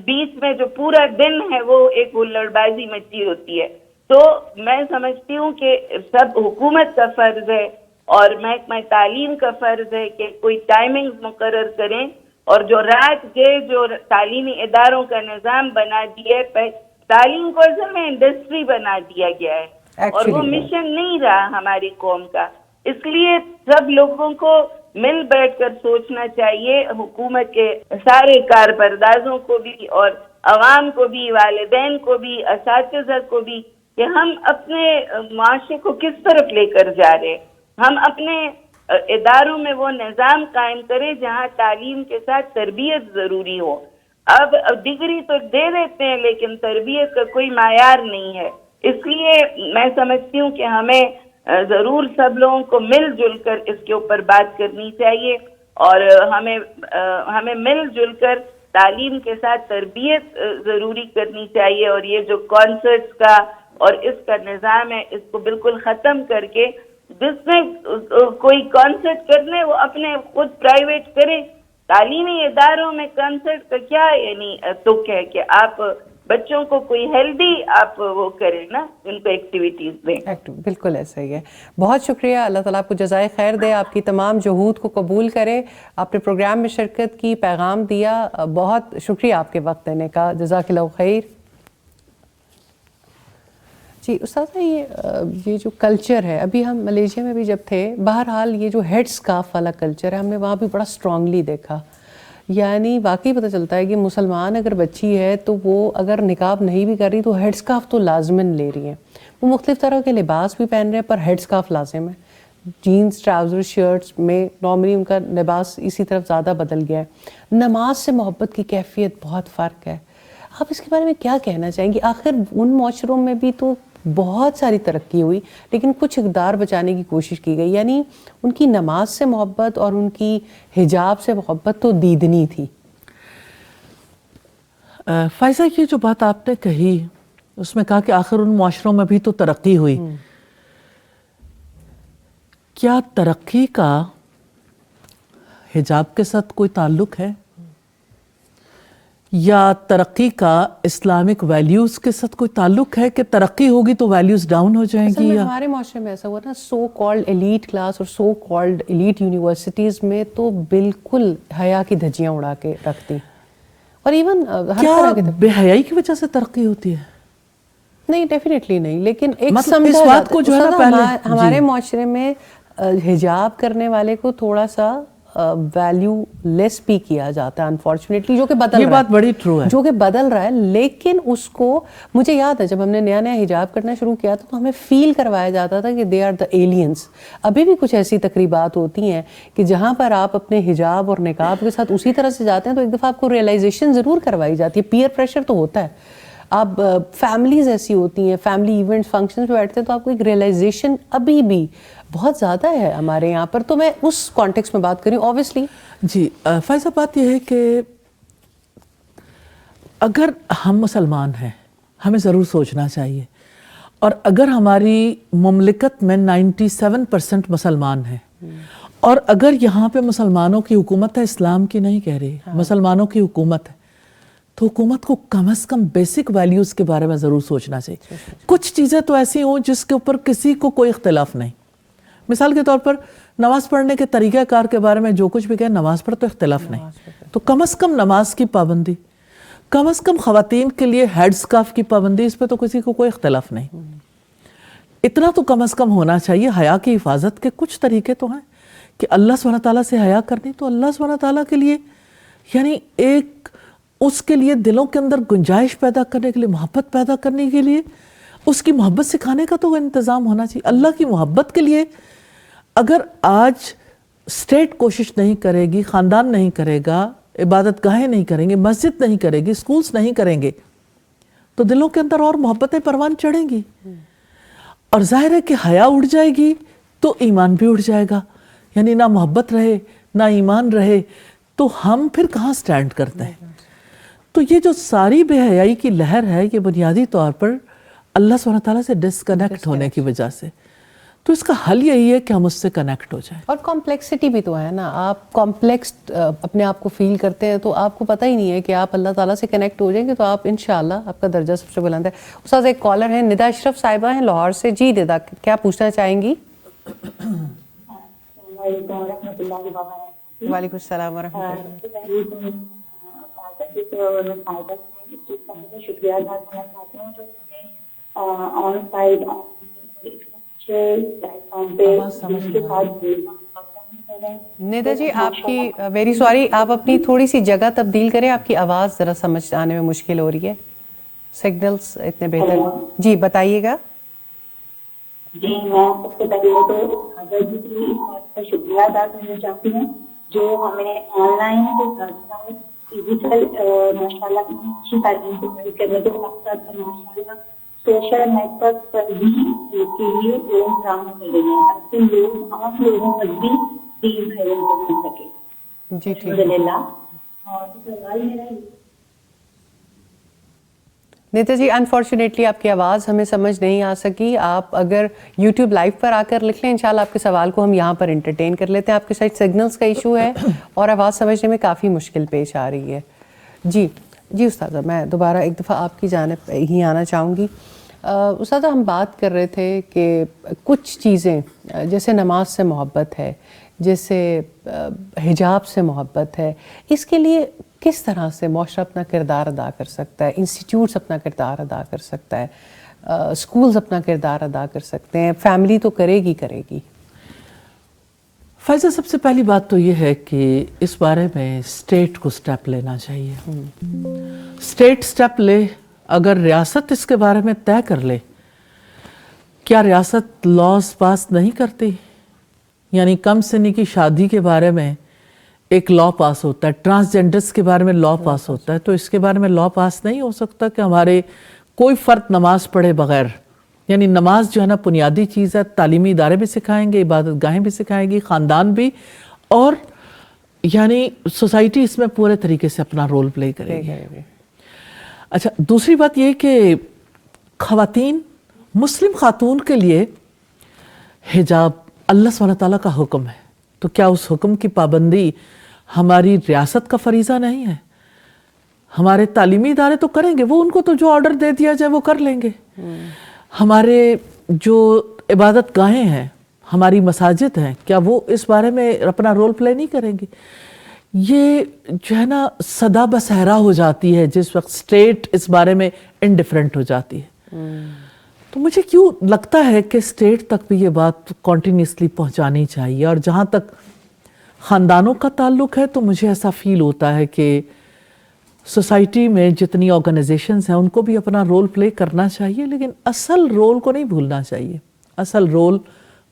بیچ میں جو پورا دن ہے وہ ایک ہلڑ بازی مچی ہوتی ہے. تو میں سمجھتی ہوں کہ سب حکومت کا فرض ہے اور محکمہ تعلیم کا فرض ہے کہ کوئی ٹائمنگ مقرر کریں, اور جو رات کے جو تعلیمی اداروں کا نظام بنا دیا ہے, تعلیم کو اصل میں انڈسٹری بنا دیا گیا ہے اور وہ مشن نہیں رہا ہماری قوم کا. اس لیے سب لوگوں کو مل بیٹھ کر سوچنا چاہیے, حکومت کے سارے کارپردازوں کو بھی اور عوام کو بھی, والدین کو بھی, اساتذہ کو بھی, کہ ہم اپنے معاشرے کو کس طرف لے کر جا رہے. ہم اپنے اداروں میں وہ نظام قائم کریں جہاں تعلیم کے ساتھ تربیت ضروری ہو. اب ڈگری تو دے دیتے ہیں لیکن تربیت کا کوئی معیار نہیں ہے. اس لیے میں سمجھتی ہوں کہ ہمیں ضرور سب لوگوں کو مل جل کر اس کے اوپر بات کرنی چاہیے, اور ہمیں مل جل کر تعلیم کے ساتھ تربیت ضروری کرنی چاہیے. اور یہ جو کانسرٹس کا اور اس کا نظام ہے اس کو بالکل ختم کر کے, جس میں کوئی کانسرٹ کرنے وہ اپنے خود پرائیویٹ کرے. تعلیمی اداروں میں کانسرٹ کا کیا یعنی تک ہے کہ آپ بچوں کو کوئی ہیلدی آپ وہ کریں نا, ان کو ایکٹیویٹیز دیں. بالکل ایسا ہی ہے. بہت شکریہ, اللہ تعالیٰ آپ کو جزائے خیر دے, آپ کی تمام جہود کو قبول کرے. آپ نے پروگرام میں شرکت کی, پیغام دیا, بہت شکریہ آپ کے وقت دینے کا, جزاک اللہ خیر. جی استاذہ, یہ جو کلچر ہے, ابھی ہم ملیشیا میں بھی جب تھے, بہرحال یہ جو ہیڈ اسکارف والا کلچر ہے ہم نے وہاں بھی بڑا اسٹرانگلی دیکھا. یعنی واقعی پتہ چلتا ہے کہ مسلمان اگر بچی ہے تو وہ اگر نقاب نہیں بھی کر رہی تو ہیڈ اسکارف تو لازماً لے رہی ہیں. وہ مختلف طرح کے لباس بھی پہن رہے ہیں پر ہیڈ اسکارف لازم ہے. جینز, ٹراؤزر, شرٹس میں نارملی ان کا لباس اسی طرف زیادہ بدل گیا ہے. نماز سے محبت کی کیفیت بہت فرق ہے. آپ اس کے بارے میں کیا کہنا چاہیں گی؟ آخر ان معاشروں میں بھی تو بہت ساری ترقی ہوئی لیکن کچھ اقدار بچانے کی کوشش کی گئی، یعنی ان کی نماز سے محبت اور ان کی حجاب سے محبت تو دیدنی تھی. فائزہ یہ جو بات آپ نے کہی اس میں کہا کہ آخر ان معاشروں میں بھی تو ترقی ہوئی. کیا ترقی کا حجاب کے ساتھ کوئی تعلق ہے یا ترقی کا اسلامک ویلیوز کے ساتھ کوئی تعلق ہے کہ ترقی ہوگی تو ویلیوز ڈاؤن ہو جائیں اصل گی؟ میں یا ہمارے معاشرے میں ایسا ہوا نا، سو کالڈ ایلیٹ کلاس اور سو کالڈ ایلیٹ یونیورسٹیز میں تو بالکل حیا کی دھجیاں اڑا کے رکھتی، اور ایون ہر کیا طرح کے بے حیائی کی وجہ سے ترقی ہوتی ہے؟ نہیں، ڈیفینیٹلی نہیں، لیکن ایک مطلب اس بات کو جو ہے نا پہلے ہمارے معاشرے میں حجاب کرنے والے کو تھوڑا سا ویلیو لیس بھی کیا جاتا ہے انفارچونیٹلی، جو کہ بدل رہا ہے. یہ بات بڑی ٹرو ہے، جو کہ بدل رہا ہے، لیکن اس کو مجھے یاد ہے جب ہم نے نیا نیا حجاب کرنا شروع کیا تھا تو ہمیں فیل کروایا جاتا تھا کہ دے آر دا ایلینس. ابھی بھی کچھ ایسی تقریبات ہوتی ہیں کہ جہاں پر آپ اپنے حجاب اور نقاب کے ساتھ اسی طرح سے جاتے ہیں تو ایک دفعہ آپ کو ریئلائزیشن ضرور کروائی جاتی ہے. پیئر پریشر تو ہوتا ہے، آپ فیملیز ایسی ہوتی ہیں، فیملی ایونٹس فنکشنز پہ بیٹھتے ہیں تو آپ کو ایک ریئلائزیشن ابھی بھی بہت زیادہ ہے ہمارے یہاں پر. تو میں اس کانٹیکس میں بات کری اوبیسلی. جی فائزہ بات یہ ہے کہ اگر ہم مسلمان ہیں ہمیں ضرور سوچنا چاہیے، اور اگر ہماری مملکت میں 97% مسلمان ہیں اور اگر یہاں پہ مسلمانوں کی حکومت ہے، اسلام کی نہیں کہہ رہی، مسلمانوں کی حکومت ہے، تو حکومت کو کم از کم بیسک ویلیوز کے بارے میں ضرور سوچنا چاہیے. کچھ چیزیں تو ایسی ہوں جس کے اوپر کسی کو کوئی اختلاف نہیں. مثال کے طور پر نماز پڑھنے کے طریقہ کار کے بارے میں جو کچھ بھی کہیں، نماز پر تو اختلاف نہیں، تو کم از کم نماز کی پابندی، کم از کم خواتین کے لیے ہیڈ سکارف کی پابندی، اس پہ تو کسی کو کوئی اختلاف نہیں. اتنا تو کم از کم ہونا چاہیے. حیا کی حفاظت کے کچھ طریقے تو ہیں کہ اللہ سبحانہ تعالیٰ سے حیا کرنی، تو اللہ سبحانہ تعالیٰ کے لیے یعنی ایک اس کے لیے دلوں کے اندر گنجائش پیدا کرنے کے لیے، محبت پیدا کرنے کے لیے اس کی محبت سکھانے کا تو انتظام ہونا چاہیے. اللہ کی محبت کے لیے اگر آج اسٹیٹ کوشش نہیں کرے گی، خاندان نہیں کرے گا، عبادت گاہیں نہیں کریں گے، مسجد نہیں کرے گی، اسکولز نہیں کریں گے، تو دلوں کے اندر اور محبتیں پروان چڑھیں گی، اور ظاہر ہے کہ حیا اٹھ جائے گی تو ایمان بھی اٹھ جائے گا. یعنی نہ محبت رہے نہ ایمان رہے تو ہم پھر کہاں سٹینڈ کرتے ہیں؟ تو یہ جو ساری بے حیائی کی لہر ہے یہ بنیادی طور پر اللہ سبحانہ تعالیٰ سے ڈسکنیکٹ ہونے کی وجہ سے. تو اس کا حل یہی ہے کہ ہم اس سے کنیکٹ ہو جائیں. اور کمپلیکسٹی بھی تو ہے نا، آپ کمپلیکس اپنے آپ کو فیل کرتے ہیں تو آپ کو پتہ ہی نہیں ہے کہ آپ اللہ تعالیٰ سے کنیکٹ ہو جائیں گے تو آپ انشاءاللہ آپ کا درجہ سب سے بلند ہے. استاذ ایک کالر ہیں ندا اشرف صاحبہ ہیں لاہور سے. جی ندا، کیا پوچھنا چاہیں گی؟ وعلیکم السلام ورحمۃ اللہ. شکریہ ادا کرنا چاہتی ہوں جو آن سائڈ ندا جی آپ کی ویری سوری، آپ اپنی تھوڑی سی جگہ تبدیل کریں، آپ کی آواز ذرا سمجھ آنے میں مشکل ہو رہی ہے، سگنلز اتنے بہتر. جی بتائیے گا. جی میں سب سے پہلے تو حضرت جی کی اس بات کا شکریہ ادا کرنا چاہتی ہوں جو ہمیں آن لائن کے ساتھ ساتھ فزیکل ماشاء اللہ اچھی تعلیم کو کرنے کے ساتھ ساتھ ماشاء اللہ سوشل نیٹ ورک پر بھی اس کے لیے لوگ فراہم کر رہے ہیں تاکہ لوگ عام لوگوں تک بھی دین کا علم پہنچ سکے. جی ٹھیک الحمد للہ. اور سوال میرا نیتا جی انفارچونیٹلی آپ کی آواز ہمیں سمجھ نہیں آ سکی. آپ اگر یوٹیوب لائیو پر آ کر لکھ لیں انشاءاللہ آپ کے سوال کو ہم یہاں پر انٹرٹین کر لیتے ہیں. آپ کے سائڈ سگنلز کا ایشو ہے اور آواز سمجھنے میں کافی مشکل پیش آ رہی ہے. جی استاذہ میں دوبارہ ایک دفعہ آپ کی جانب ہی آنا چاہوں گی. استاذہ ہم بات کر رہے تھے کہ کچھ چیزیں جیسے نماز سے محبت ہے، جیسے حجاب سے محبت ہے، اس کے لیے کس طرح سے معاشرہ اپنا کردار ادا کر سکتا ہے؟ انسٹیٹیوٹس اپنا کردار ادا کر سکتا ہے، اسکولز اپنا کردار ادا کر سکتے ہیں، فیملی تو کرے گی. فائزہ سب سے پہلی بات تو یہ ہے کہ اس بارے میں اسٹیٹ کو سٹیپ لینا چاہیے. اسٹیٹ سٹیپ لے. اگر ریاست اس کے بارے میں طے کر لے، کیا ریاست لاز پاس نہیں کرتی؟ یعنی کم سنی کی شادی کے بارے میں ایک لا پاس ہوتا ہے، ٹرانسجینڈرز کے بارے میں لا پاس ہوتا ہے، تو اس کے بارے میں لا پاس نہیں ہو سکتا کہ ہمارے کوئی فرد نماز پڑھے بغیر یعنی نماز جو ہے نا بنیادی چیز ہے، تعلیمی ادارے بھی سکھائیں گے، عبادت گاہیں بھی سکھائیں گی، خاندان بھی، اور یعنی سوسائٹی اس میں پورے طریقے سے اپنا رول پلے کرے گی۔ اچھا، دوسری بات یہ کہ خواتین، مسلم خاتون کے لیے حجاب اللہ سبحانہ تعالیٰ کا حکم ہے، تو کیا اس حکم کی پابندی ہماری ریاست کا فریضہ نہیں ہے؟ ہمارے تعلیمی ادارے تو کریں گے، وہ ان کو تو جو آرڈر دے دیا جائے وہ کر لیں گے۔ ہمارے جو عبادت گاہیں ہیں، ہماری مساجد ہیں، کیا وہ اس بارے میں اپنا رول پلے نہیں کریں گے؟ یہ جو ہے نا صدا بصحرا ہو جاتی ہے جس وقت اسٹیٹ اس بارے میں انڈیفرنٹ ہو جاتی ہے۔ تو مجھے کیوں لگتا ہے کہ اسٹیٹ تک بھی یہ بات کنٹینیوسلی پہنچانی چاہیے، اور جہاں تک خاندانوں کا تعلق ہے تو مجھے ایسا فیل ہوتا ہے کہ سوسائٹی میں جتنی آرگنائزیشنز ہیں ان کو بھی اپنا رول پلے کرنا چاہیے، لیکن اصل رول کو نہیں بھولنا چاہیے۔ اصل رول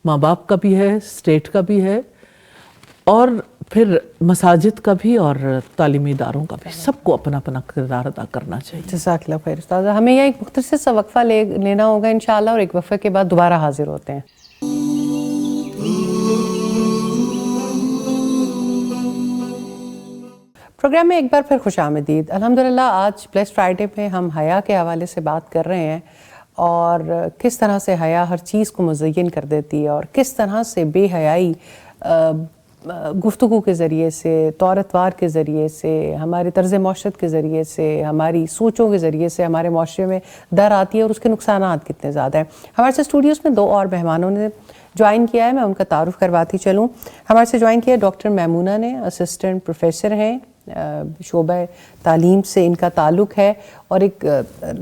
ماں باپ کا بھی ہے، اسٹیٹ کا بھی ہے، اور پھر مساجد کا بھی، اور تعلیمی اداروں کا بھی، سب کو اپنا اپنا کردار ادا کرنا چاہیے۔ جزاک اللہ خیر استاذہ، ہمیں یہاں ایک مختصر سا وقفہ لینا ہوگا انشاءاللہ، اور ایک وقفے کے بعد دوبارہ حاضر ہوتے ہیں۔ پروگرام میں ایک بار پھر خوش آمدید۔ الحمدللہ آج بلیس فرائیڈے پہ ہم حیا کے حوالے سے بات کر رہے ہیں، اور کس طرح سے حیا ہر چیز کو مزین کر دیتی ہے، اور کس طرح سے بے حیائی گفتگو کے ذریعے سے، طور اتوار کے ذریعے سے، ہمارے طرز معاشرت کے ذریعے سے، ہماری سوچوں کے ذریعے سے ہمارے معاشرے میں در آتی ہے، اور اس کے نقصانات کتنے زیادہ ہیں۔ ہمارے سے اسٹوڈیوز میں 2 اور مہمانوں نے جوائن کیا ہے، میں ان کا تعارف کرواتی چلوں۔ ہمارے سے جوائن کیا ہے ڈاکٹر میمونہ نے، اسسٹنٹ پروفیسر ہیں، شعبہ تعلیم سے ان کا تعلق ہے، اور ایک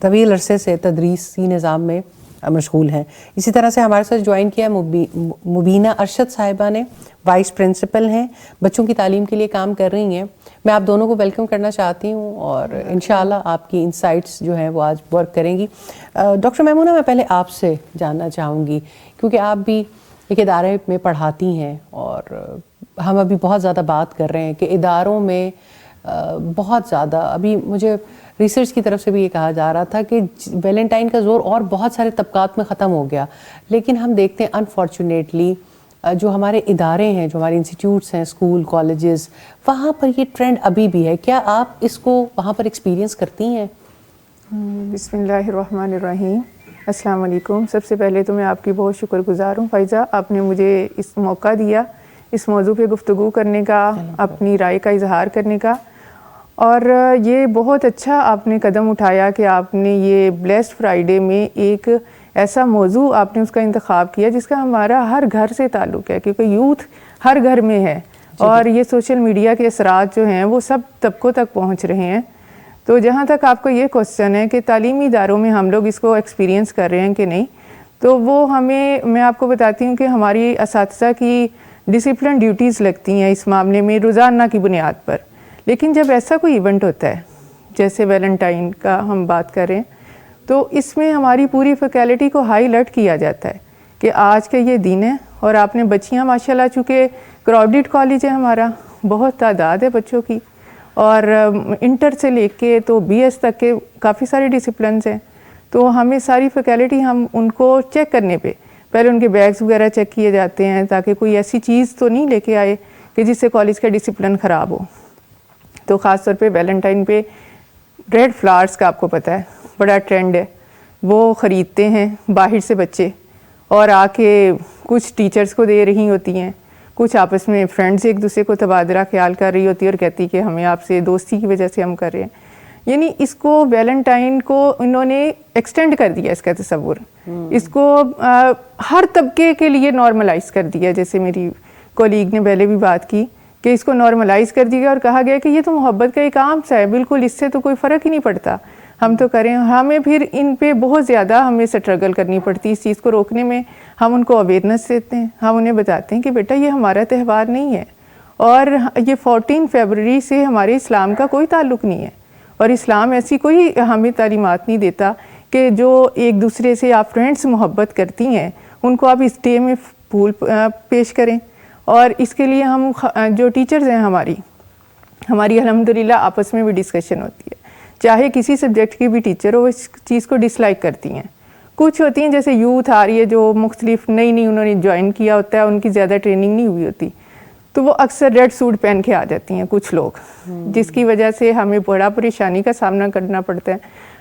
طویل عرصے سے تدریسی نظام میں مشغول ہیں۔ اسی طرح سے ہمارے ساتھ جوائن کیا مبینہ ارشد صاحبہ نے، وائس پرنسپل ہیں، بچوں کی تعلیم کے لیے کام کر رہی ہیں۔ میں آپ دونوں کو ویلکم کرنا چاہتی ہوں، اور انشاءاللہ آپ کی انسائٹس جو ہیں وہ آج ورک کریں گی۔ ڈاکٹر میمونہ، میں پہلے آپ سے جاننا چاہوں گی، کیونکہ آپ بھی ایک ادارے میں پڑھاتی ہیں، اور ہم ابھی بہت زیادہ بات کر رہے ہیں کہ اداروں میں بہت زیادہ، ابھی مجھے ریسرچ کی طرف سے بھی یہ کہا جا رہا تھا کہ ویلنٹائن کا زور اور بہت سارے طبقات میں ختم ہو گیا، لیکن ہم دیکھتے ہیں انفارچونیٹلی جو ہمارے ادارے ہیں، جو ہمارے انسٹیٹیوٹس ہیں، اسکول، کالجز، وہاں پر یہ ٹرینڈ ابھی بھی ہے۔ کیا آپ اس کو وہاں پر ایکسپیرینس کرتی ہیں؟ بسم اللہ الرحمن الرحیم، السلام علیکم۔ سب سے پہلے تو میں آپ کی بہت شکر گزار ہوں فائزہ، آپ نے مجھے اس موقع دیا اس موضوع پہ گفتگو کرنے کا، اپنی رائے کا اظہار کرنے کا، اور یہ بہت اچھا آپ نے قدم اٹھایا کہ آپ نے یہ بلیسڈ فرائیڈے میں ایک ایسا موضوع آپ نے اس کا انتخاب کیا جس کا ہمارا ہر گھر سے تعلق ہے، کیونکہ یوتھ ہر گھر میں ہے، اور یہ سوشل میڈیا کے اثرات جو ہیں وہ سب طبقوں تک پہنچ رہے ہیں۔ تو جہاں تک آپ کو یہ کوسچن ہے کہ تعلیمی اداروں میں ہم لوگ اس کو ایکسپیرینس کر رہے ہیں کہ نہیں، تو وہ میں آپ کو بتاتی ہوں کہ ہماری اساتذہ کی ڈسپلن ڈیوٹیز لگتی ہیں اس معاملے میں روزانہ کی بنیاد پر، لیکن جب ایسا کوئی ایونٹ ہوتا ہے جیسے ویلنٹائن کا ہم بات کریں، تو اس میں ہماری پوری فیکلٹی کو ہائی الرٹ کیا جاتا ہے کہ آج کا یہ دن ہے، اور آپ نے بچیاں ماشاءاللہ، چونکہ کراؤڈڈ کالج ہے ہمارا، بہت تعداد ہے بچوں کی، اور انٹر سے لے کے تو بی ایس تک کے کافی سارے ڈسپلنز ہیں، تو ہمیں ساری فیکلٹی ہم ان کو چیک کرنے پہ پہلے ان کے بیگز وغیرہ چیک کیے جاتے ہیں تاکہ کوئی ایسی چیز تو نہیں لے کے آئے کہ جس سے کالج کا ڈسپلن خراب ہو۔ تو خاص طور پہ ویلنٹائن پہ ریڈ فلاورز کا آپ کو پتہ ہے بڑا ٹرینڈ ہے، وہ خریدتے ہیں باہر سے بچے، اور آ کے کچھ ٹیچرز کو دے رہی ہوتی ہیں، کچھ آپس میں فرینڈز ایک دوسرے کو تبادلہ خیال کر رہی ہوتی ہے، اور کہتی کہ ہمیں آپ سے دوستی کی وجہ سے ہم کر رہے ہیں۔ یعنی اس کو ویلنٹائن کو انہوں نے ایکسٹینڈ کر دیا، اس کا تصور اس کو ہر طبقے کے لیے نارملائز کر دیا، جیسے میری کولیگ نے پہلے بھی بات کی کہ اس کو نارملائز کر دیا، اور کہا گیا کہ یہ تو محبت کا ایک عام سا ہے، بالکل اس سے تو کوئی فرق ہی نہیں پڑتا، ہم تو کریں۔ ہمیں پھر ان پہ بہت زیادہ ہمیں اسٹرگل کرنی پڑتی اس چیز کو روکنے میں۔ ہم ان کو اویئرنیس دیتے ہیں، ہم انہیں بتاتے ہیں کہ بیٹا یہ ہمارا تہوار نہیں ہے، اور یہ 14 فروری سے ہمارے اسلام کا کوئی تعلق نہیں ہے، اور اسلام ایسی کوئی ہمیں تعلیمات نہیں دیتا کہ جو ایک دوسرے سے آپ فرینڈس محبت کرتی ہیں ان کو آپ اس ڈے میں پھول پیش کریں۔ اور اس کے لیے ہم جو ٹیچرز ہیں ہماری الحمدللہ آپس میں بھی ڈسکشن ہوتی ہے، چاہے کسی سبجیکٹ کی بھی ٹیچر ہو، اس چیز کو ڈس لائک کرتی ہیں، کچھ ہوتی ہیں جیسے یوتھ آ رہی ہے جو مختلف نئی انہوں نے جوائن کیا ہوتا ہے, ان کی زیادہ ٹریننگ نہیں ہوئی ہوتی, تو وہ اکثر ریڈ سوٹ پہن کے آ جاتی ہیں کچھ لوگ, جس کی وجہ سے ہمیں بڑا پریشانی کا سامنا کرنا پڑتا ہے.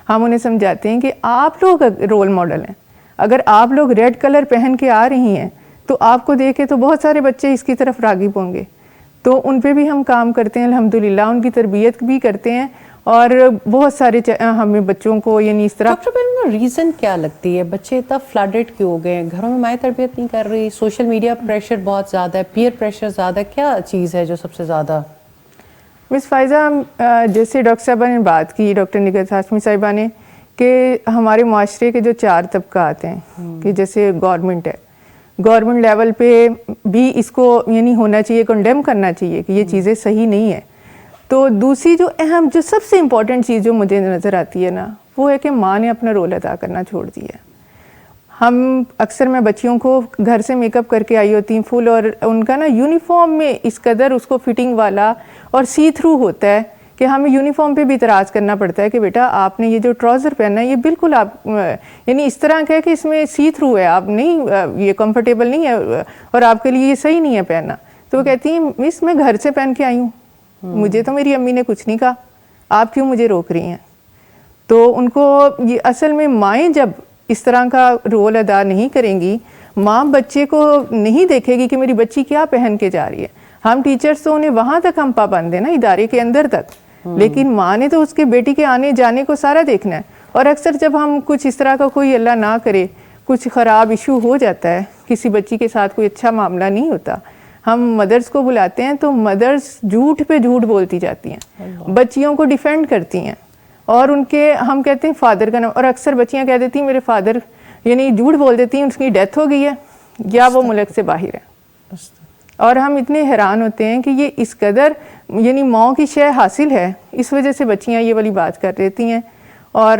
ہم انہیں سمجھاتے ہیں کہ آپ لوگ رول ماڈل ہیں, اگر آپ لوگ ریڈ کلر پہن کے آ رہی ہیں تو آپ کو دیکھے تو بہت سارے بچے اس کی طرف راغب ہوں گے, تو ان پہ بھی ہم کام کرتے ہیں الحمدللہ, ان کی تربیت بھی کرتے ہیں, اور بہت سارے ہمیں بچوں کو یعنی اس طرح. ڈاکٹر بہن ریزن کیا لگتی ہے بچے اتنا فلڈڈ کیوں ہو گئے ہیں, گھروں میں مائیں تربیت نہیں کر رہی, سوشل میڈیا پریشر بہت زیادہ ہے, پیئر پریشر زیادہ ہے, کیا چیز ہے جو سب سے زیادہ؟ مس فائزہ, جیسے ڈاکٹر صاحبہ نے بات کی, ڈاکٹر نگہت ہاشمی صاحبہ نے, کہ ہمارے معاشرے کے جو 4 طبقات ہیں, کہ جیسے گورنمنٹ ہے, گورنمنٹ لیول پہ بھی اس کو یعنی ہونا چاہیے, کنڈیم کرنا چاہیے کہ یہ چیزیں صحیح نہیں ہیں. تو دوسری جو اہم, جو سب سے امپورٹنٹ چیز جو مجھے نظر آتی ہے نا, وہ ہے کہ ماں نے اپنا رول ادا کرنا چھوڑ دیا ہے. ہم اکثر میں بچیوں کو گھر سے میک اپ کر کے آئی ہوتی ہیں فل, اور ان کا نا یونیفارم میں اس قدر اس کو فٹنگ والا اور سی تھرو ہوتا ہے کہ ہمیں یونیفارم پہ بھی اعتراض کرنا پڑتا ہے کہ بیٹا آپ نے یہ جو ٹراؤزر پہنا ہے یہ بالکل آپ یعنی اس طرح کا ہے کہ اس میں سی تھرو ہے, آپ نہیں, یہ کمفرٹیبل نہیں ہے اور آپ کے لیے یہ صحیح نہیں ہے پہننا. تو وہ کہتی ہیں مس میں گھر سے پہن کے آئی ہوں, مجھے تو میری امی نے کچھ نہیں کہا, آپ کیوں مجھے روک رہی ہیں؟ تو ان کو یہ اصل میں مائیں جب اس طرح کا رول ادا نہیں کریں گی, ماں بچے کو نہیں دیکھے گی کہ میری بچی کیا پہن کے جا رہی ہے. ہم ٹیچرز تو انہیں وہاں تک ہم پابند ہیں نا, ادارے کے اندر تک, لیکن ماں نے تو اس کے بیٹی کے آنے جانے کو سارا دیکھنا ہے. اور اکثر جب ہم کچھ اس طرح کا کوئی اللہ نہ کرے کچھ خراب ایشو ہو جاتا ہے, کسی بچی کے ساتھ کوئی اچھا معاملہ نہیں ہوتا, ہم مدرس کو بلاتے ہیں تو مدرس جھوٹ پہ جھوٹ بولتی جاتی ہیں, بچیوں کو ڈیفینڈ کرتی ہیں, اور ان کے ہم کہتے ہیں فادر کا نام, اور اکثر بچیاں کہہ دیتی ہیں میرے فادر, یعنی جھوٹ بول دیتی ہیں اس کی ڈیتھ ہو گئی ہے یا وہ ملک سے باہر ہے. اور ہم اتنے حیران ہوتے ہیں کہ یہ اس قدر یعنی ماں کی شے حاصل ہے, اس وجہ سے بچیاں یہ والی بات کر دیتی ہیں. اور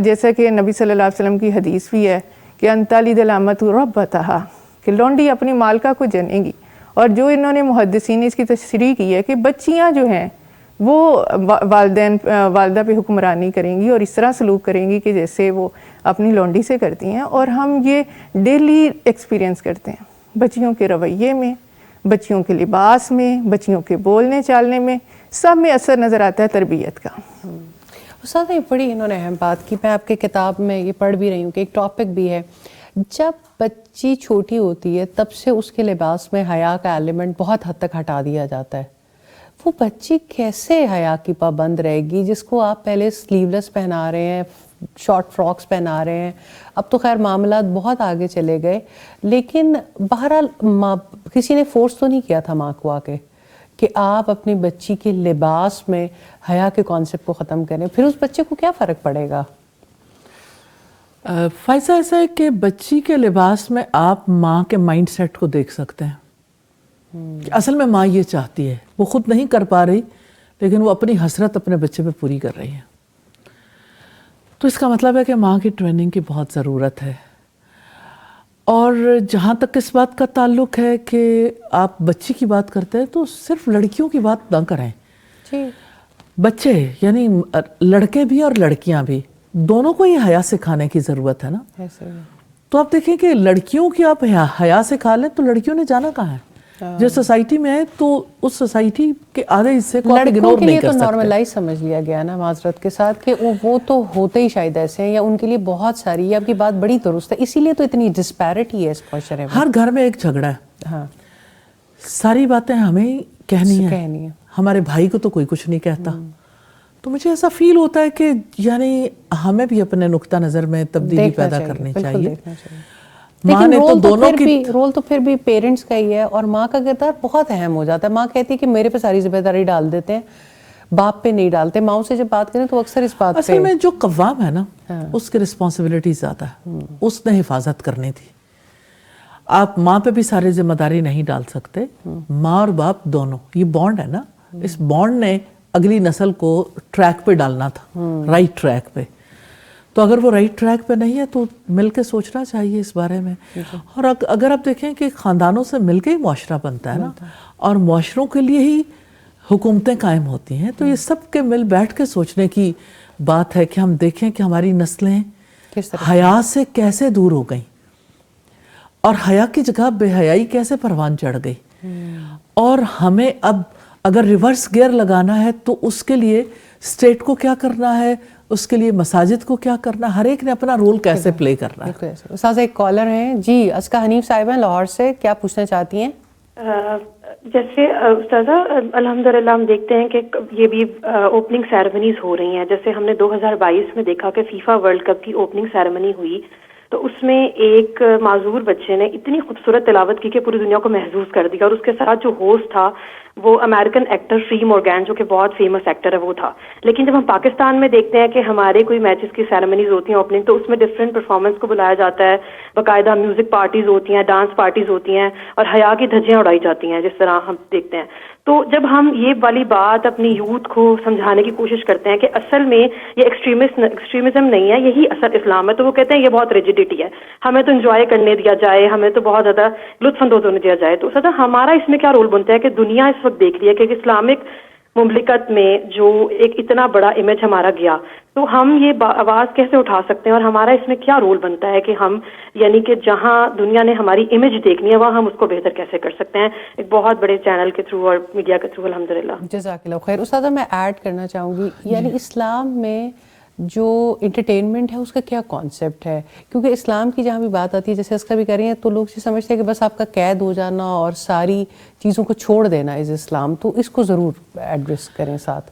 جیسا کہ نبی صلی اللہ علیہ وسلم کی حدیث بھی ہے کہ انتالد علامت ربتہا, کہ لونڈی اپنی مالکہ کو جنے گی. اور جو انہوں نے محدثین نے اس کی تشریح کی ہے کہ بچیاں جو ہیں وہ والدہ پہ حکمرانی کریں گی اور اس طرح سلوک کریں گی کہ جیسے وہ اپنی لونڈی سے کرتی ہیں. اور ہم یہ ڈیلی ایکسپیرینس کرتے ہیں بچیوں کے رویے میں, بچیوں کے لباس میں, بچیوں کے بولنے چالنے میں, سب میں اثر نظر آتا ہے تربیت کا. استاد یہ بڑی انہوں نے اہم بات کی, میں آپ کے کتاب میں یہ پڑھ بھی رہی ہوں کہ ایک ٹاپک بھی ہے, جب بچی چھوٹی ہوتی ہے تب سے اس کے لباس میں حیا کا ایلیمنٹ بہت حد تک ہٹا دیا جاتا ہے. وہ بچی کیسے حیا کی پابند رہے گی جس کو آپ پہلے سلیو لیس پہنا رہے ہیں, شارٹ فراکس پہنا رہے ہیں, اب تو خیر معاملات بہت آگے چلے گئے, لیکن بہرحال کسی نے فورس تو نہیں کیا تھا ماں کو آ کے کہ آپ اپنی بچی کے لباس میں حیا کے کانسیپٹ کو ختم کریں, پھر اس بچے کو کیا فرق پڑے گا؟ فائزہ ایسا ہے کہ بچی کے لباس میں آپ ماں کے مائنڈ سیٹ کو دیکھ سکتے ہیں. اصل میں ماں یہ چاہتی ہے, وہ خود نہیں کر پا رہی لیکن وہ اپنی حسرت اپنے بچے پہ پوری کر رہی ہے. تو اس کا مطلب ہے کہ ماں کی ٹریننگ کی بہت ضرورت ہے. اور جہاں تک اس بات کا تعلق ہے کہ آپ بچی کی بات کرتے ہیں تو صرف لڑکیوں کی بات نہ کریں, بچے یعنی لڑکے بھی اور لڑکیاں بھی, دونوں کو یہ حیا سکھانے کی ضرورت ہے نا. تو آپ دیکھیں کہ لڑکیوں کی آپ حیا سکھا لیں تو لڑکیوں نے جانا کہاں ہے. جو سوسائٹی میں ہے تو اس سوسائٹی کے آدھے حصے کو آپ اگنور نہیں کر سکتے. تو نارملائز سمجھ لیا گیا نا معذرت کے ساتھ کہ وہ تو ہوتے ہی شاید ایسے ہیں, یا ان کے لیے بہت ساری, یہ آپ کی بات بڑی درست ہے, اسی لیے تو اتنی ڈسپیرٹی ہے اس معاشرے میں. ہر گھر میں ایک جھگڑا ہے. ہاں, ساری باتیں ہمیں کہنی ہیں, ہمارے بھائی کو تو کوئی کچھ نہیں کہتا. تو مجھے ایسا فیل ہوتا ہے کہ یعنی ہمیں بھی اپنے نقطہ نظر میں تبدیلی پیدا کرنی چاہیے. لیکن رول تو پھر بھی پیرنٹس کا ہی ہے, اور ماں کا کردار بہت اہم ہو جاتا ہے. ماں کہتی ہے کہ میرے پہ ساری ذمہ داری ڈال دیتے ہیں, باپ پہ نہیں ڈالتے. ماؤں سے جب بات کریں تو اکثر اس بات پہ, اصل میں جو قوام ہے نا اس کی رسپانسبلٹی زیادہ ہے, اس نے حفاظت کرنی تھی. آپ ماں پہ بھی ساری ذمہ داری نہیں ڈال سکتے. ماں اور باپ دونوں, یہ بانڈ ہے نا, اس بانڈ نے اگلی نسل کو ٹریک پہ ڈالنا تھا, رائٹ ٹریک پہ. تو اگر وہ رائٹ ٹریک پہ نہیں ہے تو مل کے سوچنا چاہیے اس بارے میں. اور اگر آپ دیکھیں کہ خاندانوں سے مل کے ہی معاشرہ بنتا ہے نا, اور معاشروں کے لیے ہی حکومتیں قائم ہوتی ہیں, تو یہ سب کے مل بیٹھ کے سوچنے کی بات ہے کہ ہم دیکھیں کہ ہماری نسلیں کس طرح؟ حیا سے کیسے دور ہو گئیں اور حیا کی جگہ بے حیائی کیسے پروان چڑھ گئی. اور ہمیں اب اگر ریورس گیئر لگانا ہے تو اس کے لیے اسٹیٹ کو کیا کرنا ہے, اس کے لیے مساجد کو کیا کرنا ہے, ہر ایک نے اپنا رول کیسے پلے کرنا ہے. استاذ ایک کالر ہیں جی, اسکا حنیف صاحبہ لاہور سے, کیا پوچھنا چاہتی ہیں؟ جیسے استاذہ الحمدللہ ہم دیکھتے ہیں کہ یہ بھی اوپننگ سیرمنیز ہو رہی ہیں. جیسے ہم نے 2022 میں دیکھا کہ فیفا ورلڈ کپ کی اوپننگ سیرمنی ہوئی, تو اس میں ایک معذور بچے نے اتنی خوبصورت تلاوت کی کہ پوری دنیا کو محظوظ کر دیا, اور اس کے ساتھ جو ہوسٹ تھا وہ امریکن ایکٹر فری مورگان, جو کہ بہت فیمس ایکٹر ہے, وہ تھا. لیکن جب ہم پاکستان میں دیکھتے ہیں کہ ہمارے کوئی میچز کی سیرمنیز ہوتی ہیں اوپننگ, تو اس میں ڈفرینٹ پرفارمنس کو بلایا جاتا ہے, باقاعدہ میوزک پارٹیز ہوتی ہیں, ڈانس پارٹیز ہوتی ہیں, اور حیا کی دھجیاں اڑائی جاتی ہیں, جس طرح ہم دیکھتے ہیں. تو جب ہم یہ والی بات اپنی یوتھ کو سمجھانے کی کوشش کرتے ہیں کہ اصل میں یہ ایکسٹریمزم نہیں ہے, یہی اصل اسلام ہے, تو وہ کہتے ہیں یہ بہت ریجیڈیٹی ہے, ہمیں تو انجوائے کرنے دیا جائے, ہمیں تو بہت زیادہ لطف اندوز ہونے دیا جائے. تو سدا ہمارا اس میں کیا رول بنتا ہے کہ دنیا اس وقت دیکھ رہی ہے کہ اسلامک مملکت میں جو ایک اتنا بڑا امیج ہمارا گیا, تو ہم یہ آواز کیسے اٹھا سکتے ہیں, اور ہمارا اس میں کیا رول بنتا ہے کہ ہم یعنی کہ جہاں دنیا نے ہماری امیج دیکھنی ہے وہاں ہم اس کو بہتر کیسے کر سکتے ہیں, ایک بہت بڑے چینل کے تھرو اور میڈیا کے تھرو. الحمدللہ. جزاک اللہ خیر. استاذہ میں ایڈ کرنا چاہوں گی, یعنی اسلام میں جو انٹرٹینمنٹ ہے اس کا کیا کانسیپٹ ہے, کیونکہ اسلام کی جہاں بھی بات آتی ہے, جیسے اس کا بھی کر رہی ہیں, تو لوگ یہ سمجھتے ہیں کہ بس آپ کا قید ہو جانا اور ساری چیزوں کو چھوڑ دینا از اسلام, تو اس کو ضرور ایڈریس کریں ساتھ.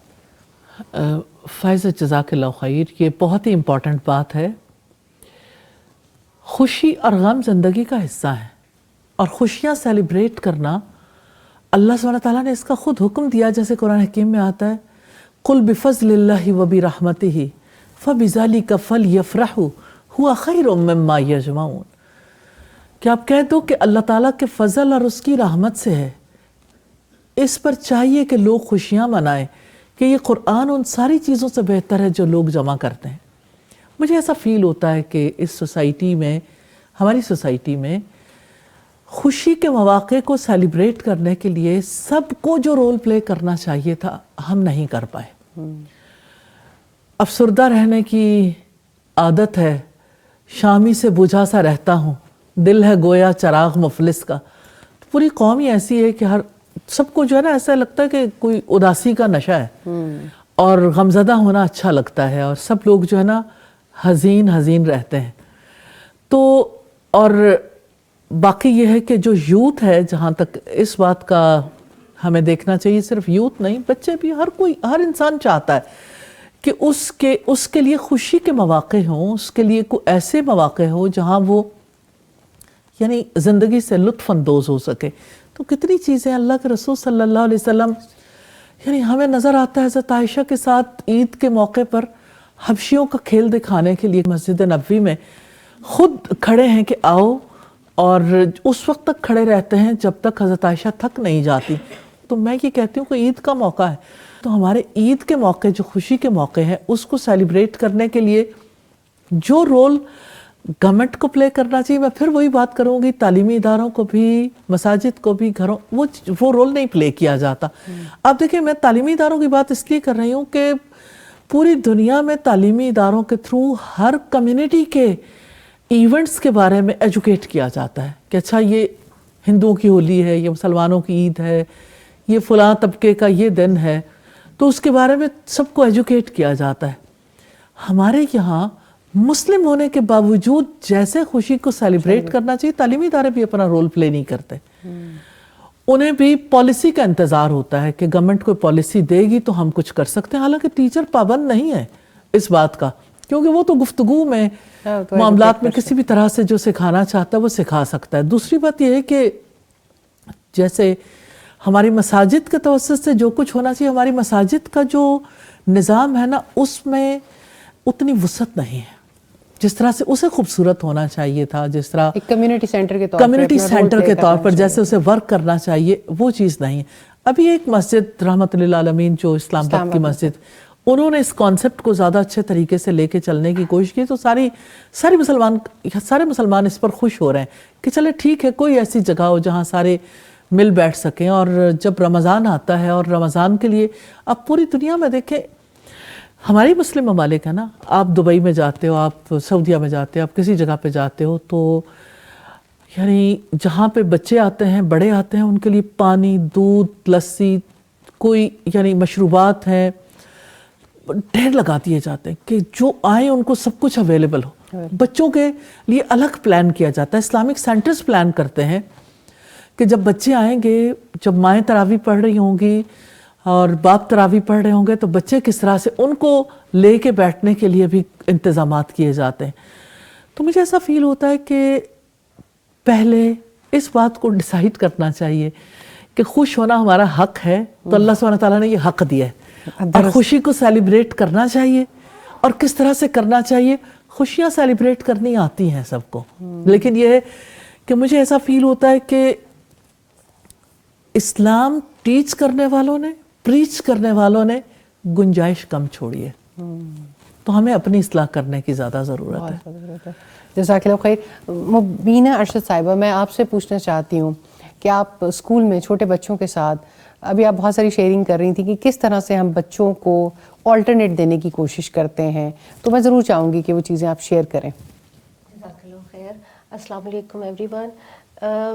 فائزہ جزاک اللہ خیر, یہ بہت ہی امپورٹنٹ بات ہے. خوشی اور غم زندگی کا حصہ ہے, اور خوشیاں سیلیبریٹ کرنا اللہ سبحانہ تعالیٰ نے اس کا خود حکم دیا, جیسے قرآن حکیم میں آتا ہے قُلْ بِفَضْلِ اللَّهِ وَبِرَحْمَتِهِ فَبِذَلِكَ فَلْيَفْرَحُوا هُوَ خَيْرٌ مِّمَّا يَجْمَعُونَ, کہ آپ کہہ دو کہ اللہ تعالیٰ کے فضل اور اس کی رحمت سے ہے, اس پر چاہیے کہ لوگ خوشیاں منائیں, کہ یہ قرآن ان ساری چیزوں سے بہتر ہے جو لوگ جمع کرتے ہیں. مجھے ایسا فیل ہوتا ہے کہ اس سوسائٹی میں, ہماری سوسائٹی میں خوشی کے مواقع کو سیلیبریٹ کرنے کے لیے سب کو جو رول پلے کرنا چاہیے تھا ہم نہیں کر پائے. افسردہ رہنے کی عادت ہے, شامی سے بجھا سا رہتا ہوں, دل ہے گویا چراغ مفلس کا. پوری قوم ہی ایسی ہے کہ ہر سب کو جو ہے نا ایسا لگتا ہے کہ کوئی اداسی کا نشہ ہے, اور غمزدہ ہونا اچھا لگتا ہے, اور سب لوگ جو ہے نا حزین رہتے ہیں. تو اور باقی یہ ہے کہ جو یوتھ ہے, جہاں تک اس بات کا ہمیں دیکھنا چاہیے, صرف یوتھ نہیں, بچے بھی, ہر انسان چاہتا ہے کہ اس کے لیے خوشی کے مواقع ہوں, اس کے لیے کوئی ایسے مواقع ہو جہاں وہ یعنی زندگی سے لطف اندوز ہو سکے. تو کتنی چیزیں اللہ کے رسول صلی اللہ علیہ وسلم, یعنی ہمیں نظر آتا ہے حضرت عائشہ کے ساتھ عید کے موقع پر حبشیوں کا کھیل دکھانے کے لیے مسجد نبوی میں خود کھڑے ہیں کہ آؤ, اور اس وقت تک کھڑے رہتے ہیں جب تک حضرت عائشہ تھک نہیں جاتی. تو میں یہ کہتی ہوں کہ عید کا موقع ہے, تو ہمارے عید کے موقع جو خوشی کے موقع ہے اس کو سیلیبریٹ کرنے کے لیے جو رول گورنمنٹ کو پلے کرنا چاہیے, میں پھر وہی بات کروں گی, تعلیمی اداروں کو بھی, مساجد کو بھی, گھروں, وہ رول نہیں پلے کیا جاتا. اب دیکھیں, میں تعلیمی اداروں کی بات اس لیے کر رہی ہوں کہ پوری دنیا میں تعلیمی اداروں کے تھرو ہر کمیونٹی کے ایونٹس کے بارے میں ایجوکیٹ کیا جاتا ہے کہ اچھا یہ ہندوؤں کی ہولی ہے, یہ مسلمانوں کی عید ہے, یہ فلاں طبقے کا یہ دن ہے, تو اس کے بارے میں سب کو ایجوکیٹ کیا جاتا ہے. ہمارے یہاں مسلم ہونے کے باوجود جیسے خوشی کو سیلیبریٹ کرنا چاہیے, تعلیمی ادارے بھی اپنا رول پلے نہیں کرتے. انہیں بھی پالیسی کا انتظار ہوتا ہے کہ گورنمنٹ کوئی پالیسی دے گی تو ہم کچھ کر سکتے ہیں, حالانکہ ٹیچر پابند نہیں ہے اس بات کا, کیونکہ وہ تو گفتگو میں معاملات میں کسی بھی طرح سے جو سکھانا چاہتا ہے وہ سکھا سکتا ہے. دوسری بات یہ ہے کہ جیسے ہماری مساجد کے توسط سے جو کچھ ہونا چاہیے, ہماری مساجد کا جو نظام ہے نا اس میں اتنی وسعت نہیں ہے جس طرح سے اسے خوبصورت ہونا چاہیے تھا, جس طرح ایک کمیونٹی سینٹر کے طور پر جیسے اسے ورک کرنا چاہیے وہ چیز نہیں ہے. ابھی ایک مسجد رحمت للعالمین جو اسلام آباد کی مسجد, انہوں نے اس کانسیپٹ کو زیادہ اچھے طریقے سے لے کے چلنے کی کوشش کی, تو سارے مسلمان اس پر خوش ہو رہے ہیں کہ چلے ٹھیک ہے, کوئی ایسی جگہ ہو جہاں سارے مل بیٹھ سکیں. اور جب رمضان آتا ہے, اور رمضان کے لیے اب پوری دنیا میں دیکھیں ہماری مسلم ممالک ہے نا, آپ دبئی میں جاتے ہو, آپ سعودیہ میں جاتے ہو, آپ کسی جگہ پہ جاتے ہو, تو یعنی جہاں پہ بچے آتے ہیں, بڑے آتے ہیں, ان کے لیے پانی, دودھ, لسی, کوئی یعنی مشروبات ہیں, ڈھیر لگا دیے جاتے ہیں کہ جو آئیں ان کو سب کچھ اویلیبل ہو. بچوں کے لیے الگ پلان کیا جاتا ہے. اسلامک سینٹرز پلان کرتے ہیں کہ جب بچے آئیں گے, جب مائیں تراویح پڑھ رہی ہوں گی اور باپ تراویح پڑھ رہے ہوں گے, تو بچے کس طرح سے, ان کو لے کے بیٹھنے کے لیے بھی انتظامات کیے جاتے ہیں. تو مجھے ایسا فیل ہوتا ہے کہ پہلے اس بات کو ڈیسائیڈ کرنا چاہیے کہ خوش ہونا ہمارا حق ہے, تو اللہ سبحانہ تعالیٰ نے یہ حق دیا ہے, اور خوشی کو سیلیبریٹ کرنا چاہیے. اور کس طرح سے کرنا چاہیے, خوشیاں سیلیبریٹ کرنی آتی ہیں سب کو, لیکن یہ ہے کہ مجھے ایسا فیل ہوتا ہے کہ اسلام ٹیچ کرنے والوں نے, پریچ کرنے والوں نے گنجائش کم چھوڑی ہے. تو ہمیں اپنی اصلاح کرنے کی زیادہ ضرورت ہے. جزاک اللہ خیر. مبینہ ارشد صاحبہ, میں آپ سے پوچھنا چاہتی ہوں کہ آپ اسکول میں چھوٹے بچوں کے ساتھ, ابھی آپ بہت ساری شیئرنگ کر رہی تھی کہ کس طرح سے ہم بچوں کو آلٹرنیٹ دینے کی کوشش کرتے ہیں, تو میں ضرور چاہوں گی کہ وہ چیزیں آپ شیئر کریں. جزاک اللہ خیر. السلام علیکم ایوری ون.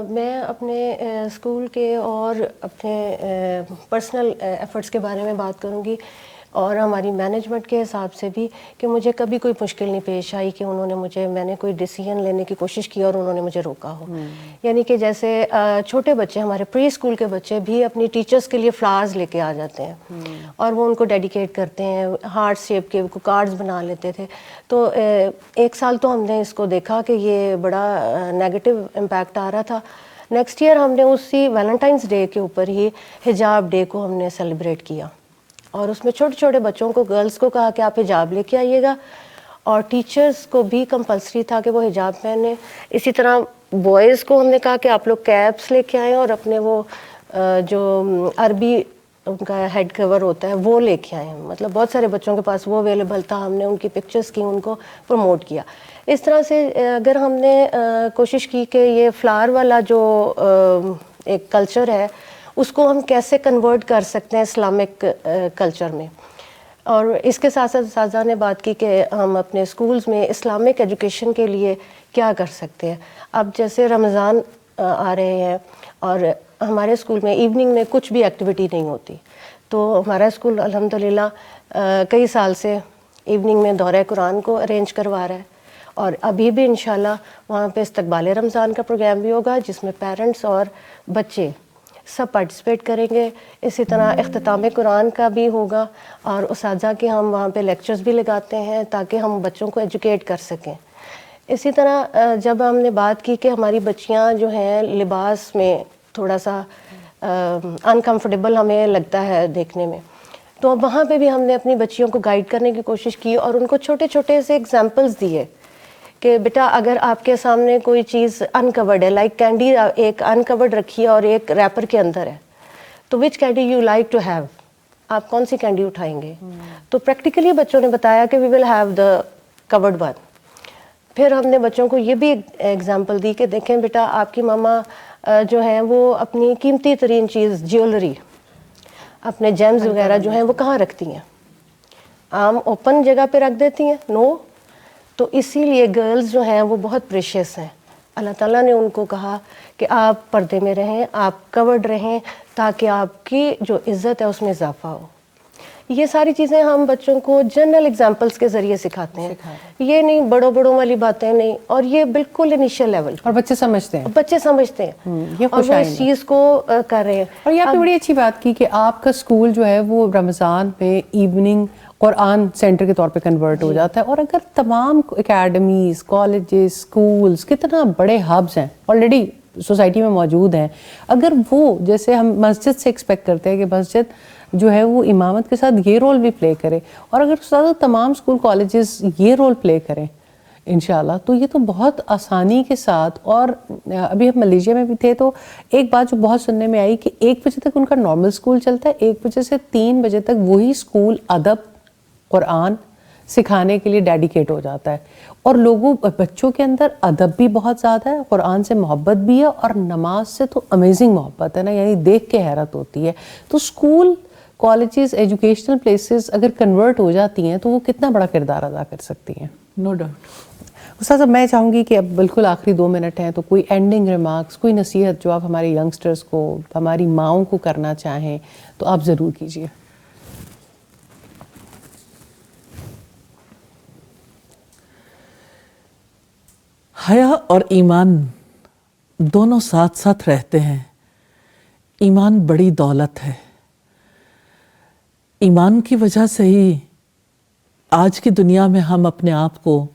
میں اپنے اسکول کے اور اپنے پرسنل ایفرٹس کے بارے میں بات کروں گی, اور ہماری مینجمنٹ کے حساب سے بھی, کہ مجھے کبھی کوئی مشکل نہیں پیش آئی کہ انہوں نے میں نے کوئی ڈیسیژن لینے کی کوشش کی اور انہوں نے مجھے روکا ہو. یعنی کہ جیسے چھوٹے بچے, ہمارے پری اسکول کے بچے بھی اپنی ٹیچرز کے لیے فلاورز لے کے آ جاتے ہیں اور وہ ان کو ڈیڈیکیٹ کرتے ہیں, ہارٹ شیپ کے کارڈز بنا لیتے تھے. تو ایک سال تو ہم نے اس کو دیکھا کہ یہ بڑا نیگیٹو امپیکٹ آ رہا تھا. نیکسٹ ایئر ہم نے اسی ویلنٹائنس ڈے کے اوپر ہی حجاب ڈے کو ہم نے سیلیبریٹ کیا, اور اس میں چھوٹے چھوٹے بچوں کو, گرلز کو کہا کہ آپ حجاب لے کے آئیے گا, اور ٹیچرز کو بھی کمپلسری تھا کہ وہ حجاب پہنے. اسی طرح بوائز کو ہم نے کہا کہ آپ لوگ کیپس لے کے آئیں اور اپنے وہ جو عربی ان کا ہیڈ کور ہوتا ہے وہ لے کے آئیں. مطلب بہت سارے بچوں کے پاس وہ اویلیبل تھا, ہم نے ان کی پکچرز کی, ان کو پروموٹ کیا. اس طرح سے اگر ہم نے کوشش کی کہ یہ فلاور والا جو ایک کلچر ہے اس کو ہم کیسے کنورٹ کر سکتے ہیں اسلامک کلچر میں. اور اس کے ساتھ ساتھ اساتذہ نے بات کی کہ ہم اپنے اسکولز میں اسلامک ایجوکیشن کے لیے کیا کر سکتے ہیں. اب جیسے رمضان آ رہے ہیں اور ہمارے اسکول میں ایوننگ میں کچھ بھی ایکٹیویٹی نہیں ہوتی, تو ہمارا اسکول الحمدللہ کئی سال سے ایوننگ میں دورہ قرآن کو ارینج کروا رہا ہے, اور ابھی بھی انشاءاللہ وہاں پہ استقبال رمضان کا پروگرام بھی ہوگا جس میں پیرنٹس اور بچے سب پارٹیسپیٹ کریں گے. اسی طرح اختتام قرآن کا بھی ہوگا, اور اساتذہ کے ہم وہاں پہ لیکچرز بھی لگاتے ہیں تاکہ ہم بچوں کو ایجوکیٹ کر سکیں. اسی طرح جب ہم نے بات کی کہ ہماری بچیاں جو ہیں لباس میں تھوڑا سا انکمفرٹیبل ہمیں لگتا ہے دیکھنے میں, تو وہاں پہ بھی ہم نے اپنی بچیوں کو گائیڈ کرنے کی کوشش کی اور ان کو چھوٹے چھوٹے سے ایگزامپلس دیے کہ بیٹا اگر آپ کے سامنے کوئی چیز انکورڈ ہے, لائک کینڈی ایک انکورڈ رکھی ہے اور ایک ریپر کے اندر ہے, تو which candy you like to have, آپ کون سی کینڈی اٹھائیں گے؟ تو پریکٹیکلی بچوں نے بتایا کہ وی will have the chord one. پھر ہم نے بچوں کو یہ بھی ایگزامپل دی کہ دیکھیں بیٹا آپ کی ماما جو ہیں وہ اپنی قیمتی ترین چیز جیولری, اپنے جیمز وغیرہ جو ہیں وہ کہاں رکھتی ہیں؟ عام اوپن جگہ پہ رکھ دیتی ہیں؟ نو. تو اسی لیے گرلز جو ہیں وہ بہت پریشیس ہیں. اللہ تعالیٰ نے ان کو کہا کہ آپ پردے میں رہیں, آپ کورڈ رہیں, تاکہ آپ کی جو عزت ہے اس میں اضافہ ہو. یہ ساری چیزیں ہم بچوں کو جنرل ایگزامپلس کے ذریعے سکھاتے ہیں, یہ نہیں بڑوں والی باتیں نہیں, اور یہ بالکل انیشیل لیول, اور بچے سمجھتے ہیں, بچے سمجھتے ہیں اور وہ اس چیز کو کر رہے ہیں. اور یہ آپ نے بڑی اچھی بات کی کہ آپ کا اسکول جو ہے وہ رمضان میں ایوننگ قرآن سینٹر کے طور پہ کنورٹ ہو جاتا ہے. اور اگر تمام اکیڈمیز, کالجز, اسکولز, کتنا بڑے ہبز ہیں آلریڈی سوسائٹی میں موجود ہیں, اگر وہ جیسے ہم مسجد سے ایکسپیکٹ کرتے ہیں کہ مسجد جو ہے وہ امامت کے ساتھ یہ رول بھی پلے کرے, اور اگر تمام اسکول کالجز یہ رول پلے کریں انشاءاللہ, تو یہ تو بہت آسانی کے ساتھ. اور ابھی ہم ملیشیا میں بھی تھے تو ایک بات جو بہت سننے میں آئی کہ 1 بجے تک ان کا نارمل اسکول چلتا ہے, 1 بجے سے 3 بجے تک وہی اسکول ادب قرآن سکھانے کے لیے ڈیڈیکیٹ ہو جاتا ہے, اور بچوں کے اندر ادب بھی بہت زیادہ ہے, قرآن سے محبت بھی ہے, اور نماز سے تو امیزنگ محبت ہے نا, یعنی دیکھ کے حیرت ہوتی ہے. تو اسکول کالجز ایجوکیشنل پلیسز اگر کنورٹ ہو جاتی ہیں تو وہ کتنا بڑا کردار ادا کر سکتی ہیں؟ No doubt. استاذ اب میں چاہوں گی کہ اب بالکل آخری 2 منٹ ہیں، تو کوئی اینڈنگ ریمارکس، کوئی نصیحت جو آپ ہمارے ینگسٹرز کو، ہماری ماؤں کو کرنا چاہیں تو آپ ضرور کیجیے. حیا اور ایمان دونوں ساتھ ساتھ رہتے ہیں. ایمان بڑی دولت ہے. ایمان کی وجہ سے ہی آج کی دنیا میں ہم اپنے آپ کو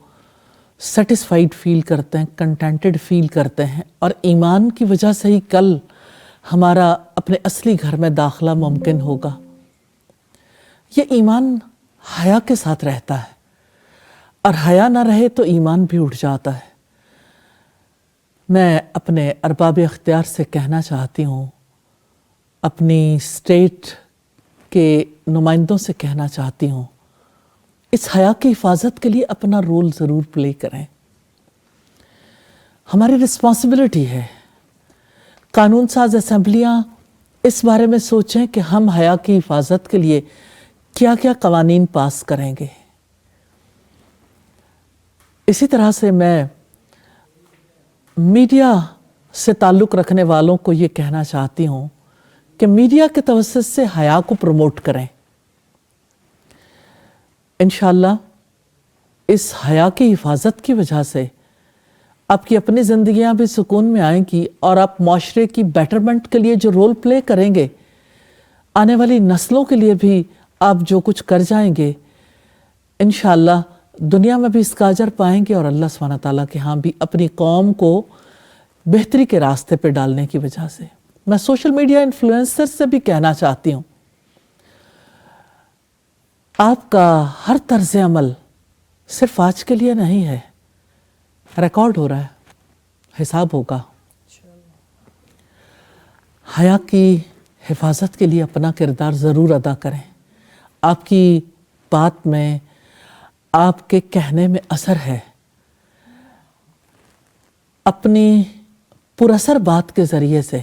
سیٹسفائیڈ فیل کرتے ہیں، کنٹینٹڈ فیل کرتے ہیں، اور ایمان کی وجہ سے ہی کل ہمارا اپنے اصلی گھر میں داخلہ ممکن ہوگا. یہ ایمان حیا کے ساتھ رہتا ہے، اور حیا نہ رہے تو ایمان بھی اٹھ جاتا ہے. میں اپنے ارباب اختیار سے کہنا چاہتی ہوں، اپنی اسٹیٹ کے نمائندوں سے کہنا چاہتی ہوں، اس حیا کی حفاظت کے لیے اپنا رول ضرور پلے کریں. ہماری رسپانسبلٹی ہے. قانون ساز اسمبلیاں اس بارے میں سوچیں کہ ہم حیا کی حفاظت کے لیے کیا کیا قوانین پاس کریں گے. اسی طرح سے میں میڈیا سے تعلق رکھنے والوں کو یہ کہنا چاہتی ہوں کہ میڈیا کے توسط سے حیا کو پروموٹ کریں. انشاءاللہ اس حیا کی حفاظت کی وجہ سے آپ کی اپنی زندگیاں بھی سکون میں آئیں گی، اور آپ معاشرے کی بیٹرمنٹ کے لیے جو رول پلے کریں گے، آنے والی نسلوں کے لیے بھی آپ جو کچھ کر جائیں گے، انشاءاللہ دنیا میں بھی اس کا اجر پائیں گے، اور اللہ سبحانہ تعالیٰ کے ہاں بھی اپنی قوم کو بہتری کے راستے پہ ڈالنے کی وجہ سے. میں سوشل میڈیا انفلوئنسر سے بھی کہنا چاہتی ہوں، آپ کا ہر طرز عمل صرف آج کے لیے نہیں ہے، ریکارڈ ہو رہا ہے، حساب ہوگا. حیا کی حفاظت کے لیے اپنا کردار ضرور ادا کریں. آپ کی بات میں، آپ کے کہنے میں اثر ہے. اپنی پراثر بات کے ذریعے سے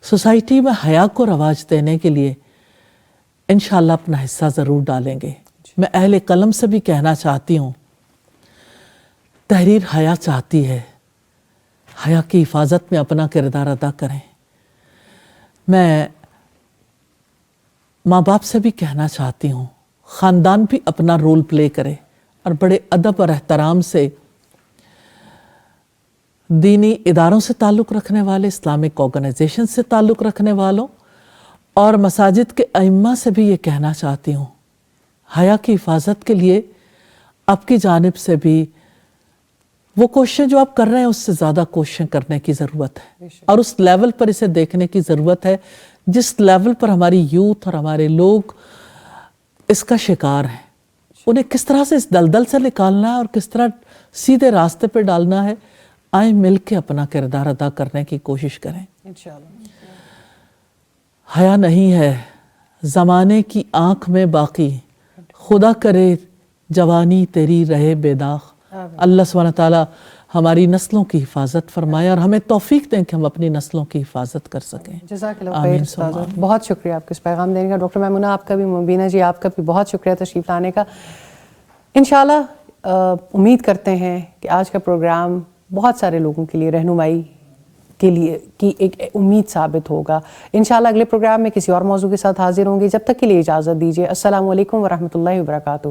سوسائٹی میں حیا کو رواج دینے کے لیے انشاءاللہ اپنا حصہ ضرور ڈالیں گے. میں اہل قلم سے بھی کہنا چاہتی ہوں، تحریر حیا چاہتی ہے، حیا کی حفاظت میں اپنا کردار ادا کریں. میں ماں باپ سے بھی کہنا چاہتی ہوں، خاندان بھی اپنا رول پلے کرے، اور بڑے ادب اور احترام سے دینی اداروں سے تعلق رکھنے والے، اسلامک آرگنائزیشن سے تعلق رکھنے والوں اور مساجد کے ائمہ سے بھی یہ کہنا چاہتی ہوں، حیا کی حفاظت کے لیے آپ کی جانب سے بھی وہ کوششیں جو آپ کر رہے ہیں اس سے زیادہ کوششیں کرنے کی ضرورت ہے، اور اس لیول پر اسے دیکھنے کی ضرورت ہے جس لیول پر ہماری یوتھ اور ہمارے لوگ اس کا شکار ہیں. انہیں کس طرح سے اس دلدل سے نکالنا ہے اور کس طرح سیدھے راستے پہ ڈالنا ہے. آئیں مل کے اپنا کردار ادا کرنے کی کوشش کریں. حیا نہیں ہے زمانے کی آنکھ میں باقی، خدا کرے جوانی تیری رہے بے داغ. اللہ سبحانہ تعالیٰ ہماری نسلوں کی حفاظت فرمائے اور ہمیں توفیق دیں کہ ہم اپنی نسلوں کی حفاظت کر سکیں. جزاک اللہ خیر استاذ، بہت شکریہ آپ کے اس پیغام دینے کا. ڈاکٹر میمونہ آپ کا بھی، مبینہ جی آپ کا بھی بہت شکریہ تشریف لانے کا. انشاءاللہ امید کرتے ہیں کہ آج کا پروگرام بہت سارے لوگوں کے لیے رہنمائی کے لیے کی ایک امید ثابت ہوگا. انشاءاللہ اگلے پروگرام میں کسی اور موضوع کے ساتھ حاضر ہوں گے. جب تک کے لیے اجازت دیجیے. السلام علیکم ورحمۃ اللہ وبرکاتہ.